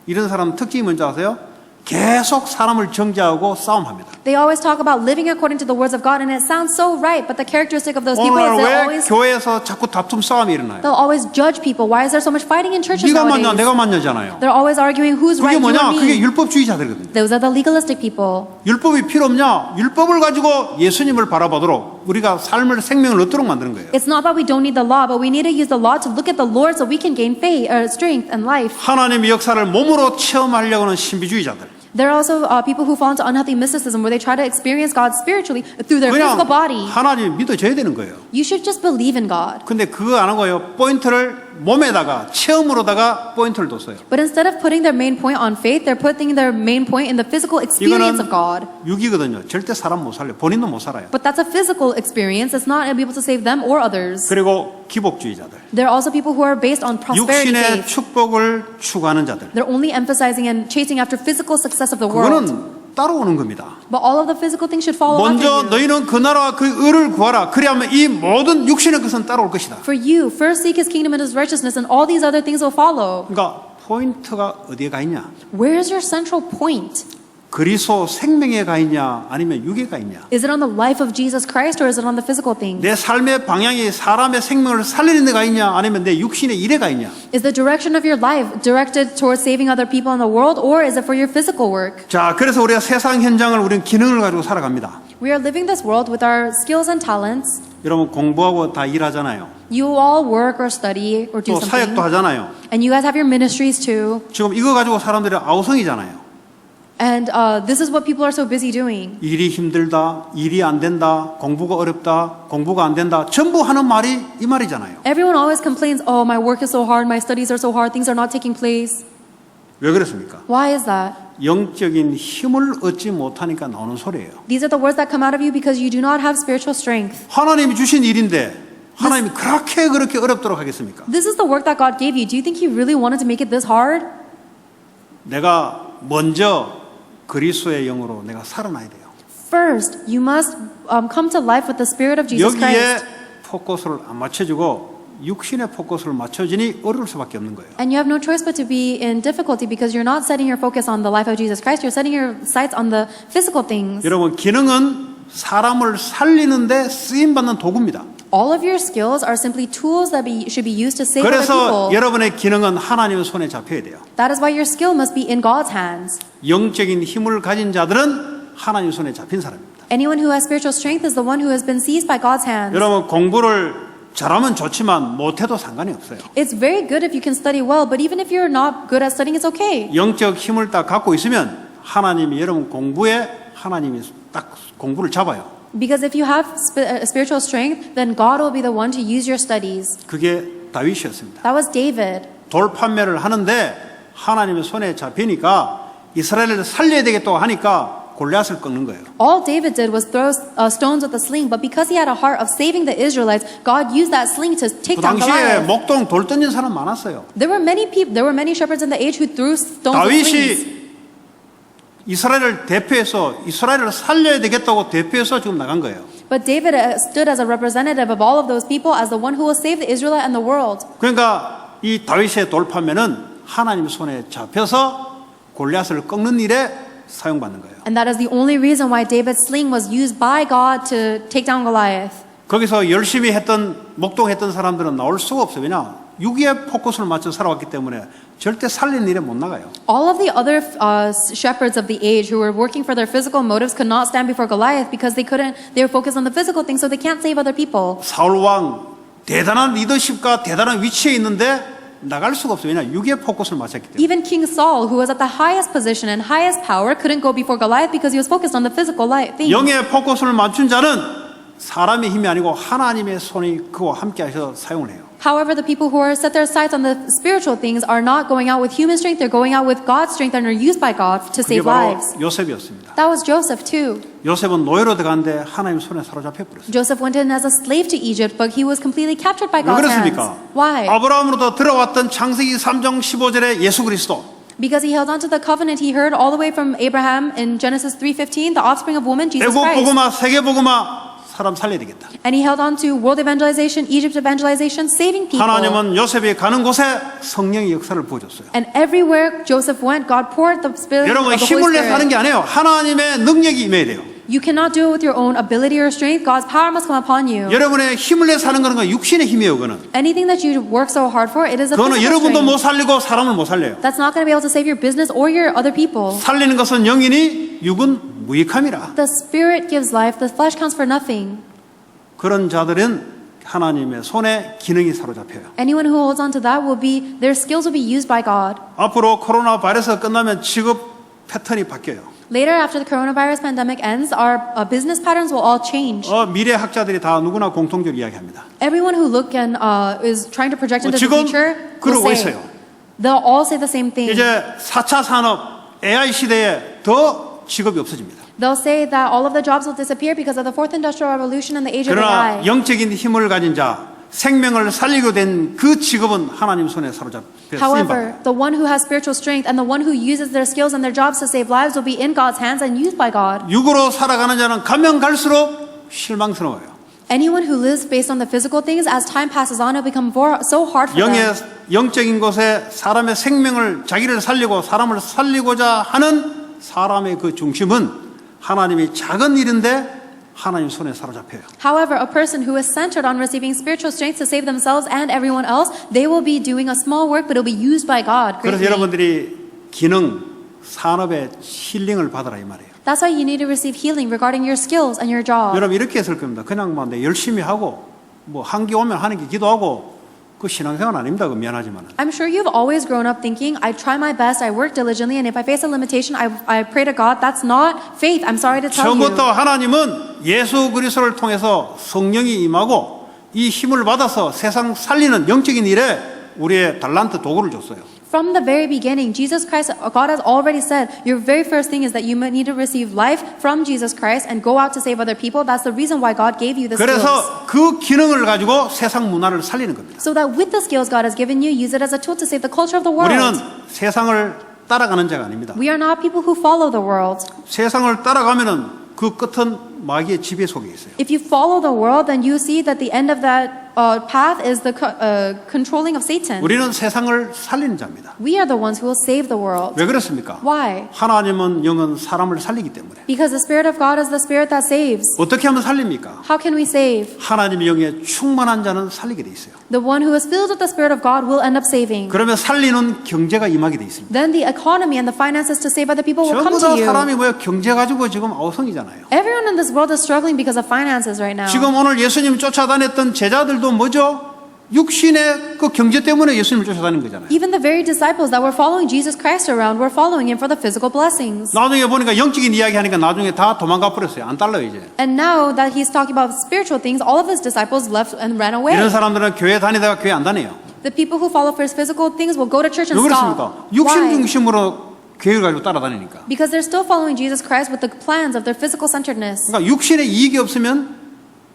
이런 사람 특징이 뭔지 아세요? 계속 사람을 정죄하고 싸움합니다. They always talk about living according to the words of God, and it sounds so right, but the characteristic of those people is 오늘날 왜 교회에서 자꾸 다툼 싸움이 일어나요? they'll always judge people. Why is there so much fighting in churches 네가 맞냐 nowadays? 내가 맞냐잖아요. They're always arguing who's 그게 right, you 뭐냐? or 그게 me. 율법주의자들이거든요. Those are the legalistic people. 율법이 필요 없냐? 율법을 가지고 예수님을 바라보도록 우리가 삶을 생명을 얻도록 만드는 거예요. It's not that we don't need the law, but we need to use the law to look at the Lord so we can gain faith, strength, and life. 하나님의 역사를 몸으로 체험하려고 하는 신비주의자들. There are also people who fall into unhealthy mysticism where they try to experience God spiritually through their physical 그냥 body. 하나님 믿어줘야 되는 거예요. You should just believe in God. 근데 그거 안 하고요. 포인트를 몸에다가 체험으로다가 포인트를 뒀어요. But instead of putting their main point on faith, they're putting their main point in the physical experience 이거는 of God. 육이거든요. 절대 사람 못 살려요. 본인도 못 살아요. But that's a physical experience. It's not able to save them or others. 그리고 기복주의자들, There are also people who are based on prosperity 육신의 faith. 축복을 추구하는 자들, They're only emphasizing and chasing after physical success of the world. 그거는 따라오는 겁니다. But all of the physical things should follow after 먼저 you. 너희는 그 나라와 그 의를 구하라. 그리하면 이 모든 육신의 것은 따라올 것이다. For you, first seek His kingdom and His righteousness, and all these other things will follow. 그러니까 포인트가 어디에 가 있냐? Where is your central point? 그리스도 생명에 가 있냐? 아니면 육에 가 있냐? Is it on the life of Jesus Christ or is it on the physical things? 내 삶의 방향이 사람의 생명을 살리는 데 가 있냐? 아니면 내 육신의 일에 가 있냐? Is the direction of your life directed towards saving other people in the world, or is it for your physical work? 자, 그래서 우리가 세상 현장을 우리는 기능을 가지고 살아갑니다. We are living this world with our skills and talents. 여러분 공부하고 다 일하잖아요. You all work or study or do 또 사역도 something. 하잖아요. And you guys have your ministries too. 지금 이거 가지고 사람들이 아우성이잖아요. And this is what people are so busy doing. 일이 힘들다, 일이 안 된다, 공부가 어렵다, 공부가 안 된다. 전부 하는 말이 이 말이잖아요. Everyone always complains, oh, my work is so hard, my studies are so hard, things are not taking place. 왜 그렇습니까? Why is that? 영적인 힘을 얻지 못하니까 나오는 소리예요. These are the words that come out of you because you do not have spiritual strength. 하나님이 주신 일인데 하나님이 그렇게 어렵도록 하겠습니까? This is the work that God gave you. Do you think He really wanted to make it this hard? 내가 먼저 그리스도의 영으로 내가 살아나야 돼요. First, you must come to life with the Spirit of Jesus 여기에 Christ. 포커스를 안 맞춰주고 육신의 포커스를 맞춰주니 어려울 수밖에 없는 거예요. And you have no choice but to be in difficulty because you're not setting your focus on the life of Jesus Christ. You're setting your sights on the physical things. 여러분 기능은 사람을 살리는데 쓰임받는 도구입니다. All of your skills are simply tools that should be used to save other 그래서 people. 여러분의 기능은 하나님의 손에 잡혀야 돼요. That is why your skill must be in God's hands. 영적인 힘을 가진 자들은 하나님 손에 잡힌 사람입니다. Anyone who has spiritual strength is the one who has been seized by God's hands. 여러분 공부를 잘하면 좋지만 못해도 상관이 없어요. It's very good if you can study well, but even if you're not good at studying, it's okay. 영적 힘을 딱 갖고 있으면 하나님이 여러분 공부에 하나님이 딱 공부를 잡아요. Because if you have spiritual strength, then God will be the one to use your studies. 그게 다윗이었습니다. That was David. 돌 판매를 하는데 하나님의 손에 잡히니까 이스라엘을 살려야 되겠다고 하니까 골리앗을 꺾는 거예요. All David did was throw stones with a sling, but because he had a heart of saving the Israelites, God used that sling to take 그 down 당시에 Goliath. 목동 돌 던진 사람 많았어요. There were many shepherds in the age who threw stones with slings. 다윗이 이스라엘을 대표해서 이스라엘을 살려야 되겠다고 대표해서 지금 나간 거예요. But David stood as a representative of all of those people as the one who will save the Israelite and the world. 그러니까 이 다윗의 돌판매는 하나님 손에 잡혀서 골리앗을 꺾는 일에 사용받는 거예요. And that is the only reason why David's sling was used by God to take down Goliath. 거기서 열심히 목동했던 사람들은 나올 수가 없어요. 왜냐? 육의 포커스를 맞춰 살아왔기 때문에 절대 살리는 일에 못 나가요. All of the other shepherds of the age who were working for their physical motives could not stand before Goliath because they were focused on the physical things, so they can't save other people. 사울 왕 대단한 리더십과 대단한 위치에 있는데 나갈 수가 없어요. 왜냐? 육의 포커스를 맞췄기 때문에. Even King Saul, who was at the highest position and highest power, couldn't go before Goliath because he was focused on the physical things. 영의 포커스를 맞춘 자는 사람의 힘이 아니고 하나님의 손이 그와 함께 하셔서 사용을 해요. However, the people who are set their sights on the spiritual things are not going out with human strength, they're going out with God's strength and are used by God to 그게 save 바로 lives. 요셉이었습니다. That was Joseph too. 요셉은 노예로 들어갔는데 하나님 손에 사로잡혀 버렸어요. Joseph went in as a slave to Egypt, but he was completely captured by 왜 God's hands. 그렇습니까? Why? 아브라함으로부터 들어왔던 창세기 3장 15절에 예수 그리스도 Because he held on to the covenant he heard all the way from Abraham in Genesis 3:15, the offspring of woman, Jesus 애국 Christ. 복음화 세계 복음화 사람 살려야 되겠다. And he held on to world evangelization, Egypt evangelization, saving people. 하나님은 요셉이 가는 곳에 성령의 역사를 부어줬어요. And everywhere Joseph went, God poured the Spirit of 여러분 the 힘을 Holy 내서 하는 Spirit. 게 아니에요. 하나님의 능력이 임해야 돼요. You cannot do it with your own ability or strength. God's power must come upon you. 여러분의 힘을 내서 하는 거는 육신의 힘이에요. 그거는 Anything that you work so hard for, it is a 그거는 physical 여러분도 못 strength. 살리고 사람을 못 살려요. That's not going to be able to save your business or your other people. 살리는 것은 영이니 육은 무익함이라. The Spirit gives life, the flesh counts for nothing. 그런 자들은 하나님의 손에 기능이 사로잡혀요. Anyone who holds on to that their skills will be used by God. 앞으로 코로나 바이러스가 끝나면 취급 패턴이 바뀌어요. Later, after the coronavirus pandemic ends, our business patterns will all change. 미래 학자들이 다 누구나 공통적으로 이야기합니다. Everyone who look and is trying to project into the 지금 future will 그러고 say, 있어요. they'll all say the same thing. 이제 4차 산업 AI 시대에 더 직업이 없어집니다. They'll say that all of the jobs will disappear because of the fourth industrial revolution and the age of 그러나 AI. 영적인 힘을 가진 자, 생명을 살리고 된 그 직업은 하나님 손에 사로잡혀 쓰임 However, 받습니다. the one who has spiritual strength and the one who uses their skills and their jobs to save lives will be in God's hands and used by God. 육으로 살아가는 자는 가면 갈수록 실망스러워요. Anyone who lives based on the physical things, as time passes on, it'll become so hard for them. 영적인 곳에 사람의 생명을 자기를 살리고 사람을 살리고자 하는 사람의 그 중심은 하나님이 작은 일인데 하나님 손에 사로잡혀요. However, a person who is centered on receiving spiritual strength to save themselves and everyone else, they will be doing a small work, but it'll be used by God 그래서 greatly. 여러분들이 기능, 산업의 힐링을 받으라 이 말이에요. That's why you need to receive healing regarding your skills and your job. 여러분 이렇게 했을 겁니다. 그냥 뭐 내 열심히 하고 뭐 한기 오면 하는 게 기도하고 그 신앙생활 아닙니다. 그 미안하지만. I'm sure you've always grown up thinking, I try my best, I work diligently, and if I face a limitation, I pray to God. That's not faith. I'm sorry to tell you. 처음부터 하나님은 예수 그리스도를 통해서 성령이 임하고 이 힘을 받아서 세상 살리는 영적인 일에 우리의 달란트 도구를 줬어요. From the very beginning, Jesus Christ, God has already said, your very first thing is that you need to receive life from Jesus Christ and go out to save other people. That's the reason why God gave you the skills. 그래서 그 기능을 가지고 세상 문화를 살리는 겁니다. So that with the skills God has given you, use it as a tool to save the culture of the world. 우리는 세상을 따라가는 자가 아닙니다. We are not people who follow the world. 세상을 따라가면은 그 끝은 마귀의 지배 속에 있어요. If you follow the world, then you see that the end of that path is the controlling of Satan. 우리는 세상을 살리는 자입니다. We are the ones who will save the world. 왜 그렇습니까? Why? 하나님은 영은 사람을 살리기 때문에. Because the Spirit of God is the Spirit that saves. 어떻게 하면 살립니까? How can we save? 하나님의 영에 충만한 자는 살리게 돼 있어요. The one who is filled with the Spirit of God will end up saving. 그러면 살리는 경제가 임하게 돼 있습니다. Then the economy and the finances to save other people will come 전부 to 다 you. 사람이 뭐야 경제 가지고 지금 어성이잖아요. Everyone in this world is struggling because of finances right now. 지금 오늘 예수님 쫓아다녔던 제자들도 뭐죠? 육신의 그 경제 때문에 예수님을 쫓아다닌 거잖아요. Even the very disciples that were following Jesus Christ around were following him for the physical blessings. 나중에 보니까 영적인 이야기 하니까 나중에 다 도망가 버렸어요. 안 달라요 이제. And now that he's talking about spiritual things, all of his disciples left and ran away. 이런 사람들은 교회 다니다가 교회 안 다녀요. The people who follow first physical things will go to church and 왜 stop. 그렇습니까? 육신 Why? 중심으로 교회를 가지고 따라다니니까. Because they're still following Jesus Christ with the plans of their physical centeredness. 그러니까 육신의 이익이 없으면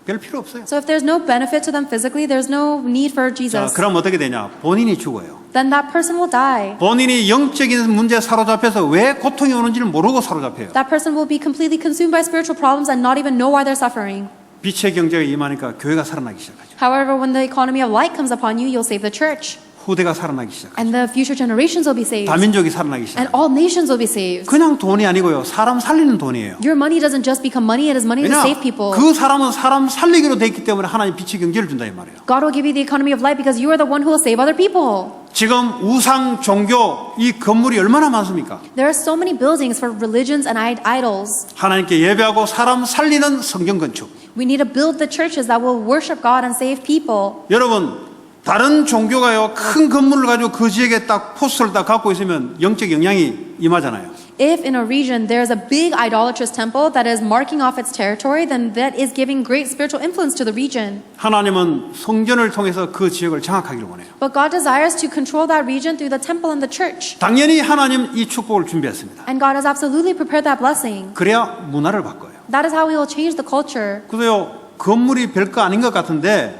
별 필요 없어요. So if there's no benefit to them physically, there's no need for 자, Jesus. 그럼 어떻게 되냐? 본인이 죽어요. Then that person will die. 본인이 영적인 문제에 사로잡혀서 왜 고통이 오는지를 모르고 사로잡혀요. That person will be completely consumed by spiritual problems and not even know why they're suffering. 빛의 경제가 임하니까 교회가 살아나기 시작하죠. However, when the economy of light comes upon you, you'll save the church. 후대가 살아나기 시작하죠. And the future generations will be saved. 다민족이 살아나기 And 시작하죠. all nations will be saved. 그냥 돈이 아니고요. 사람 살리는 돈이에요. Your money doesn't just become money, it is money to 왜냐? save people. 그 사람은 사람 살리기로 돼 있기 때문에 하나님 빛의 경제를 준다 이 말이에요. God will give you the economy of light because you are the one who will save other people. 지금 우상 종교 이 건물이 얼마나 많습니까? There are so many buildings for religions and idols. 하나님께 예배하고 사람 살리는 성경 건축. We need to build the churches that will worship God and save people. 여러분 다른 종교가요 큰 건물을 가지고 그 지역에 딱 포스터를 딱 갖고 있으면 영적 영향이 임하잖아요. If in a region there's a big idolatrous temple that is marking off its territory, then that is giving great spiritual influence to the region. 하나님은 성전을 통해서 그 지역을 장악하기를 원해요. But God desires to control that region through the temple and the church. 당연히 하나님 이 축복을 준비했습니다. And God has absolutely prepared that blessing. 그래야 문화를 바꿔요. That is how we will change the culture. 그래요 건물이 별거 아닌 것 같은데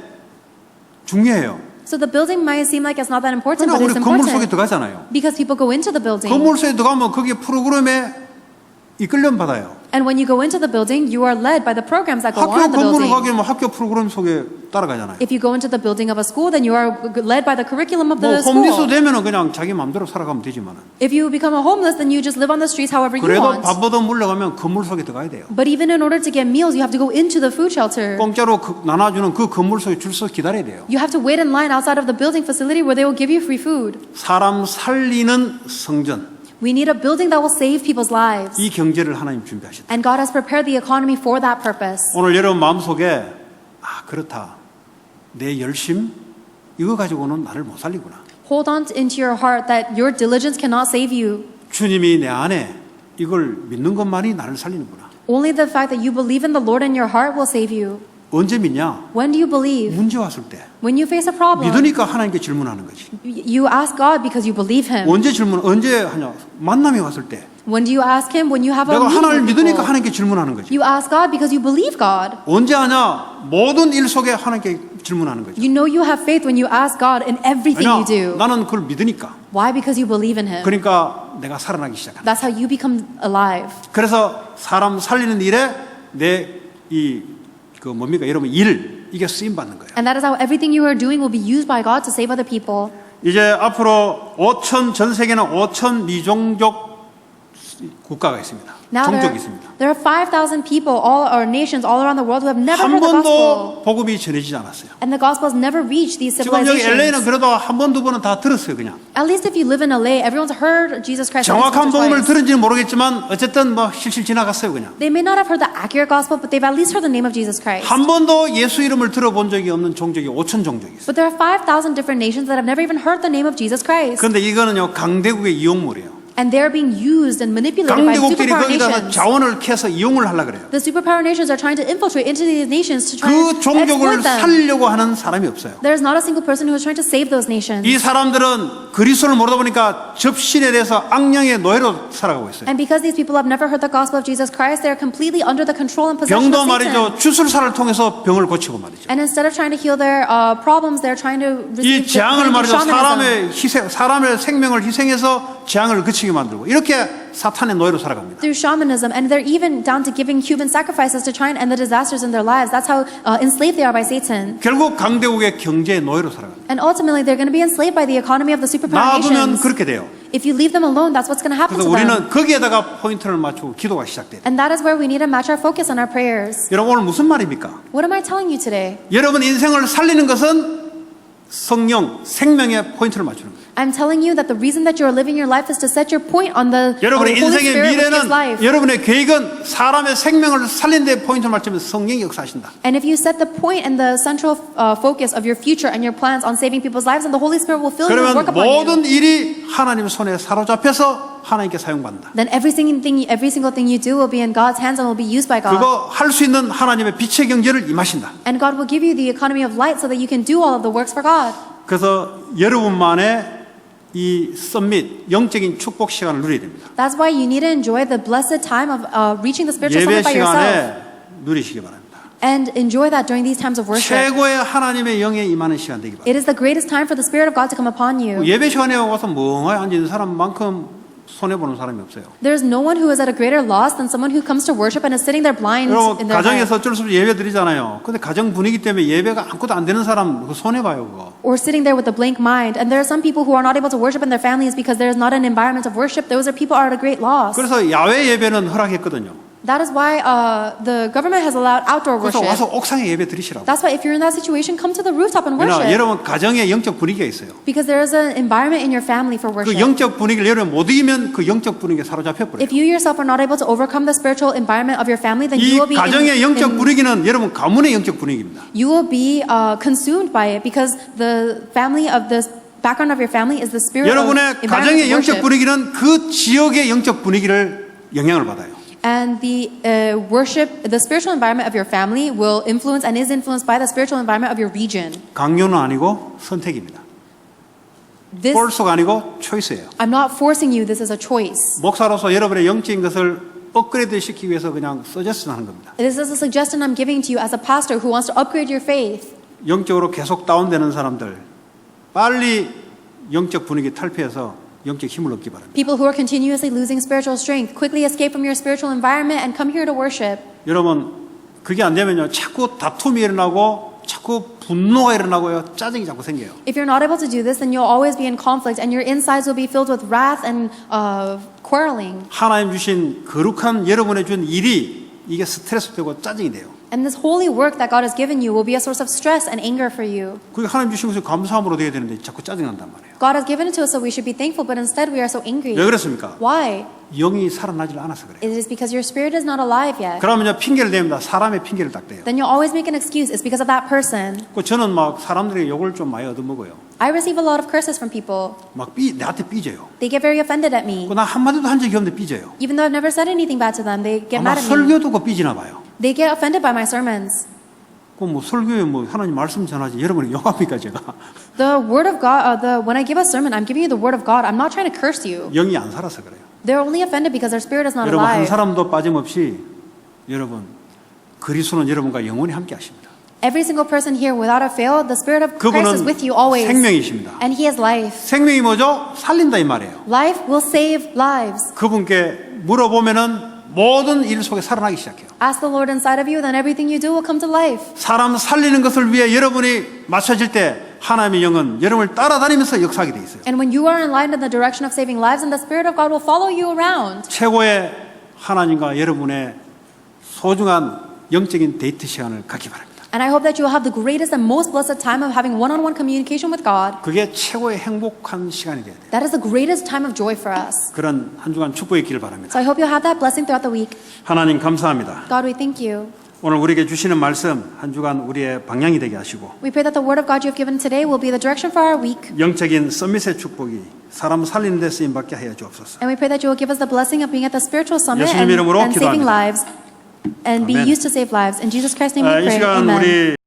중요해요. So the building might seem like it's not that important, 그러나 but 우리 it's 건물 속에 important. 들어가잖아요. Because people go into the building. 건물 속에 들어가면 거기에 프로그램에 이끌림 받아요. And when you go into the building, you are led by the programs that go 학교 on in the 건물을 building. 가게 되면 학교 프로그램 속에 따라가잖아요. If you go into the building of a school, then you are led by the curriculum of 뭐 the 홈리스 school. 되면은 그냥 자기 마음대로 살아가면 되지만은. If you become a homeless, then you just live on the streets however you 그래도 want. 밥 얻어 물려가면 건물 속에 들어가야 돼요. But even in order to get meals, you have to go into the food shelter. 공짜로 나눠주는 그 건물 속에 줄 서 기다려야 돼요. You have to wait in line outside of the building facility where they will give you free food. 사람 살리는 성전. We need a building that will save people's lives. 이 경제를 하나님 준비하셨다. And God has prepared the economy for that purpose. 오늘 여러분 마음속에 아 그렇다. 내 열심 이거 가지고는 나를 못 살리구나. Hold on into your heart that your diligence cannot save you. 주님이 내 안에 이걸 믿는 것만이 나를 살리는구나. Only the fact that you believe in the Lord in your heart will save you. 언제 믿냐? When do you believe? 문제 왔을 때. When you face a problem. 믿으니까 하나님께 질문하는 거지. You ask God because you believe Him. 언제 하냐? 만남이 왔을 때. When do you ask Him? When you have a 내가 meeting 하나님을 with 믿으니까 people. 하나님께 질문하는 거지. You ask God because you believe God. 언제 하냐? 모든 일 속에 하나님께 질문하는 거지. You know you have faith when you ask God in everything you do. 나는 그걸 믿으니까. Why? Because you believe in Him. 그러니까 내가 살아나기 시작한다. That's how you become alive. 그래서 사람 살리는 일에 여러분 이게 쓰임 받는 거예요. And that is how everything you are doing will be used by God to save other people. 이제 앞으로 전 세계는 5천 미종족 국가가 있습니다. Now 종족이 있습니다. there are 5,000 people, nations all around the world who have never 한 heard the gospel. 번도 복음이 전해지지 않았어요. And the gospel has never reached these 지금 여기 LA는 civilizations. 그래도 한 번, 두 번은 다 들었어요, 그냥. At least if you live in LA, everyone's heard Jesus Christ. at least 정확한 once or 복음을 twice. 들은지는 모르겠지만 어쨌든 실실 지나갔어요, 그냥. They may not have heard the accurate gospel, but they've at least heard the name of Jesus Christ. 한 번도 예수 이름을 들어본 적이 없는 종족이 5천 종족이 있어요. But there are 5,000 different nations that have never even heard the name of Jesus Christ. 그런데 이거는요, 강대국의 이용물이에요. And they're being used and manipulated by 강대국들이 superpower 거기다가 nations. 자원을 캐서 이용을 하려고 그래요. The superpower nations are trying to infiltrate into these nations to try 그 and 종족을 exploit them. 살리려고 하는 사람이 없어요. There's not a single person who is trying to save those nations. 이 사람들은 그리스도를 모르다 보니까 접신에 대해서 악령의 노예로 살아가고 있어요. And because these people have never heard the gospel of Jesus Christ, they're completely under the control and possession 병도 of Satan. 말이죠, 주술사를 통해서 병을 고치고 말이죠. And instead of trying to heal their problems, they're trying to 이 receive 재앙을 말이죠, shamanism. 사람의 생명을 희생해서 재앙을 그치게 만들고 이렇게 사탄의 노예로 살아갑니다. Through shamanism, and they're even down to giving human sacrifices to try and end the disasters in their lives. That's how enslaved they are by Satan. 결국 강대국의 경제의 노예로 살아갑니다. And ultimately, they're going to be enslaved by the economy of the superpower 놔두면 nations. 그렇게 돼요. If you leave them alone, that's what's going to happen 그래서 to them. 우리는 거기에다가 포인트를 맞추고 기도가 시작돼요. And that is where we need to match our focus on our prayers. 여러분 오늘 무슨 말입니까? What am I telling you today? 여러분 인생을 살리는 것은 성령, 생명의 포인트를 맞추는 거예요. I'm telling you that the reason that you're living your life is to set your point on the 여러분의 Holy 인생의 Spirit which gives 미래는 life. 여러분의 계획은 사람의 생명을 살리는 데 포인트를 맞추면 성령이 역사하신다. And if you set the point and the central focus of your future and your plans on saving people's lives, and the Holy Spirit will fill you and 그러면 work upon you. 모든 일이 하나님의 손에 사로잡혀서 하나님께 사용받는다. Then every single thing you do will be in God's hands and will be used by God. 그거 할 수 있는 하나님의 빛의 경제를 임하신다. And God will give you the economy of light so that you can do all of the works for God. 그래서 여러분만의 이 썸밋, 영적인 축복 시간을 누려야 됩니다. That's why you need to enjoy the blessed time of reaching the spiritual 예배 summit by yourself. 시간에 누리시기 바랍니다. And enjoy that during these times of worship. 최고의 하나님의 영에 임하는 시간 되기 바랍니다. It is the greatest time for the Spirit of God to come upon you. 예배 시간에 와서 멍하니 앉아있는 사람만큼 손해보는 사람이 없어요. There's no one who is at a greater loss than someone who comes to worship and is sitting there blind 여러분 in their life. 가정에서 어쩔 수 없이 예배 드리잖아요. 근데 가정 분위기 때문에 예배가 아무것도 안 되는 사람 그거 손해봐요 그거. Or sitting there with a blank mind. And there are some people who are not able to worship in their families because there is not an environment of worship. Those are people are at a great loss. 그래서 야외 예배는 허락했거든요. That is why the government has allowed outdoor 그래서 worship. 와서 옥상에 예배 드리시라고. That's why if you're in that situation, come to the rooftop and 왜냐 worship. 여러분 가정에 영적 분위기가 있어요. Because there is an environment in your family for 그 worship. 영적 분위기를 여러분 못 이기면 그 영적 분위기에 사로잡혀 버려요. If you yourself are not able to overcome the spiritual environment of your family, then 이 you will be 가정의 영적 분위기는 여러분 가문의 영적 분위기입니다. you will be consumed by it because the family of the background of your family is the spirit of 여러분의 environment 가정의 of 영적 worship. 분위기는 그 지역의 영적 분위기를 영향을 받아요. And the the spiritual environment of your family will influence and is influenced by the spiritual environment of your region. 강요는 아니고 선택입니다. This, 폴스가 아니고 초이스예요. I'm not forcing you. This is a choice. 목사로서 여러분의 영적인 것을 업그레이드 시키기 위해서 그냥 서제스트 하는 겁니다. This is a suggestion I'm giving to you as a pastor who wants to upgrade your faith. 영적으로 계속 다운되는 사람들 빨리 영적 분위기 탈피해서 영적 힘을 얻기 바랍니다. People who are continuously losing spiritual strength, quickly escape from your spiritual environment and come here to worship. 여러분 그게 안 되면요 자꾸 다툼이 일어나고 자꾸 분노가 일어나고요 짜증이 자꾸 생겨요. If you're not able to do this, then you'll always be in conflict and your insides will be filled with wrath and quarreling. 하나님 주신 거룩한 여러분의 준 일이 이게 스트레스 되고 짜증이 돼요. And this holy work that God has given you will be a source of stress and anger for you. 그게 하나님 주신 것을 감사함으로 돼야 되는데 자꾸 짜증난단 말이에요. God has given it to us so we should be thankful, but instead we are so angry. 왜 그렇습니까? Why? 영이 살아나질 않아서 그래요. It is because your spirit is not alive yet. 그러면 이제 핑계를 댑니다. 사람의 핑계를 딱 대요. Then you'll always make an excuse. It's because of that person. 그 저는 막 사람들에게 욕을 좀 많이 얻어먹어요. I receive a lot of curses from people. 막 내한테 삐져요. They get very offended at me. 나 한마디도 한 적이 없는데 삐져요. Even though I've never said anything bad to them, they get 아마 mad at me. 설교 듣고 삐지나 봐요. They get offended by my sermons. 뭐 설교에 뭐 하나님 말씀 전하지 여러분이 욕합니까 제가? The word of God, when I give a sermon, I'm giving you the word of God. I'm not trying to curse you. 영이 안 살아서 그래요. They're only offended because their spirit is not 여러분 한 alive. 사람도 빠짐없이 여러분 그리스도는 여러분과 영원히 함께 하십니다. Every single person here, without a fail, the spirit of Christ is 그분은 with you always. 생명이십니다. And He has life. 생명이 뭐죠? 살린다 이 말이에요. Life will save lives. 그분께 물어보면은 모든 일 속에 살아나기 시작해요. Ask the Lord inside of you, then everything you do will come to life. 사람 살리는 것을 위해 여러분이 맞춰질 때 하나님의 영은 여러분을 따라다니면서 역사하게 돼 있어요. And when you are in line in the direction of saving lives, then the Spirit of God will follow you around. 최고의 하나님과 여러분의 소중한 영적인 데이트 시간을 갖기 바랍니다. And I hope that you will have the greatest and most blessed time of having one-on-one communication with God. 그게 최고의 행복한 시간이 돼야 돼요. That is the greatest time of joy for us. 그런 한 주간 축복의 길을 바랍니다. So I hope you'll have that blessing throughout the week. 하나님 감사합니다. God, we thank you. 오늘 우리에게 주시는 말씀 한 주간 우리의 방향이 되게 하시고 We pray that the word of God you have given today will be the direction for our week. 영적인 서밋의 축복이 사람 살리는 데 쓰임 받게 하여 주옵소서. And we pray that you will give us the blessing of being at the spiritual summit 예수님 이름으로 and saving 기도합니다. lives and be 아멘. used to save lives. In Jesus Christ's name we 이 pray. 시간 Amen. 우리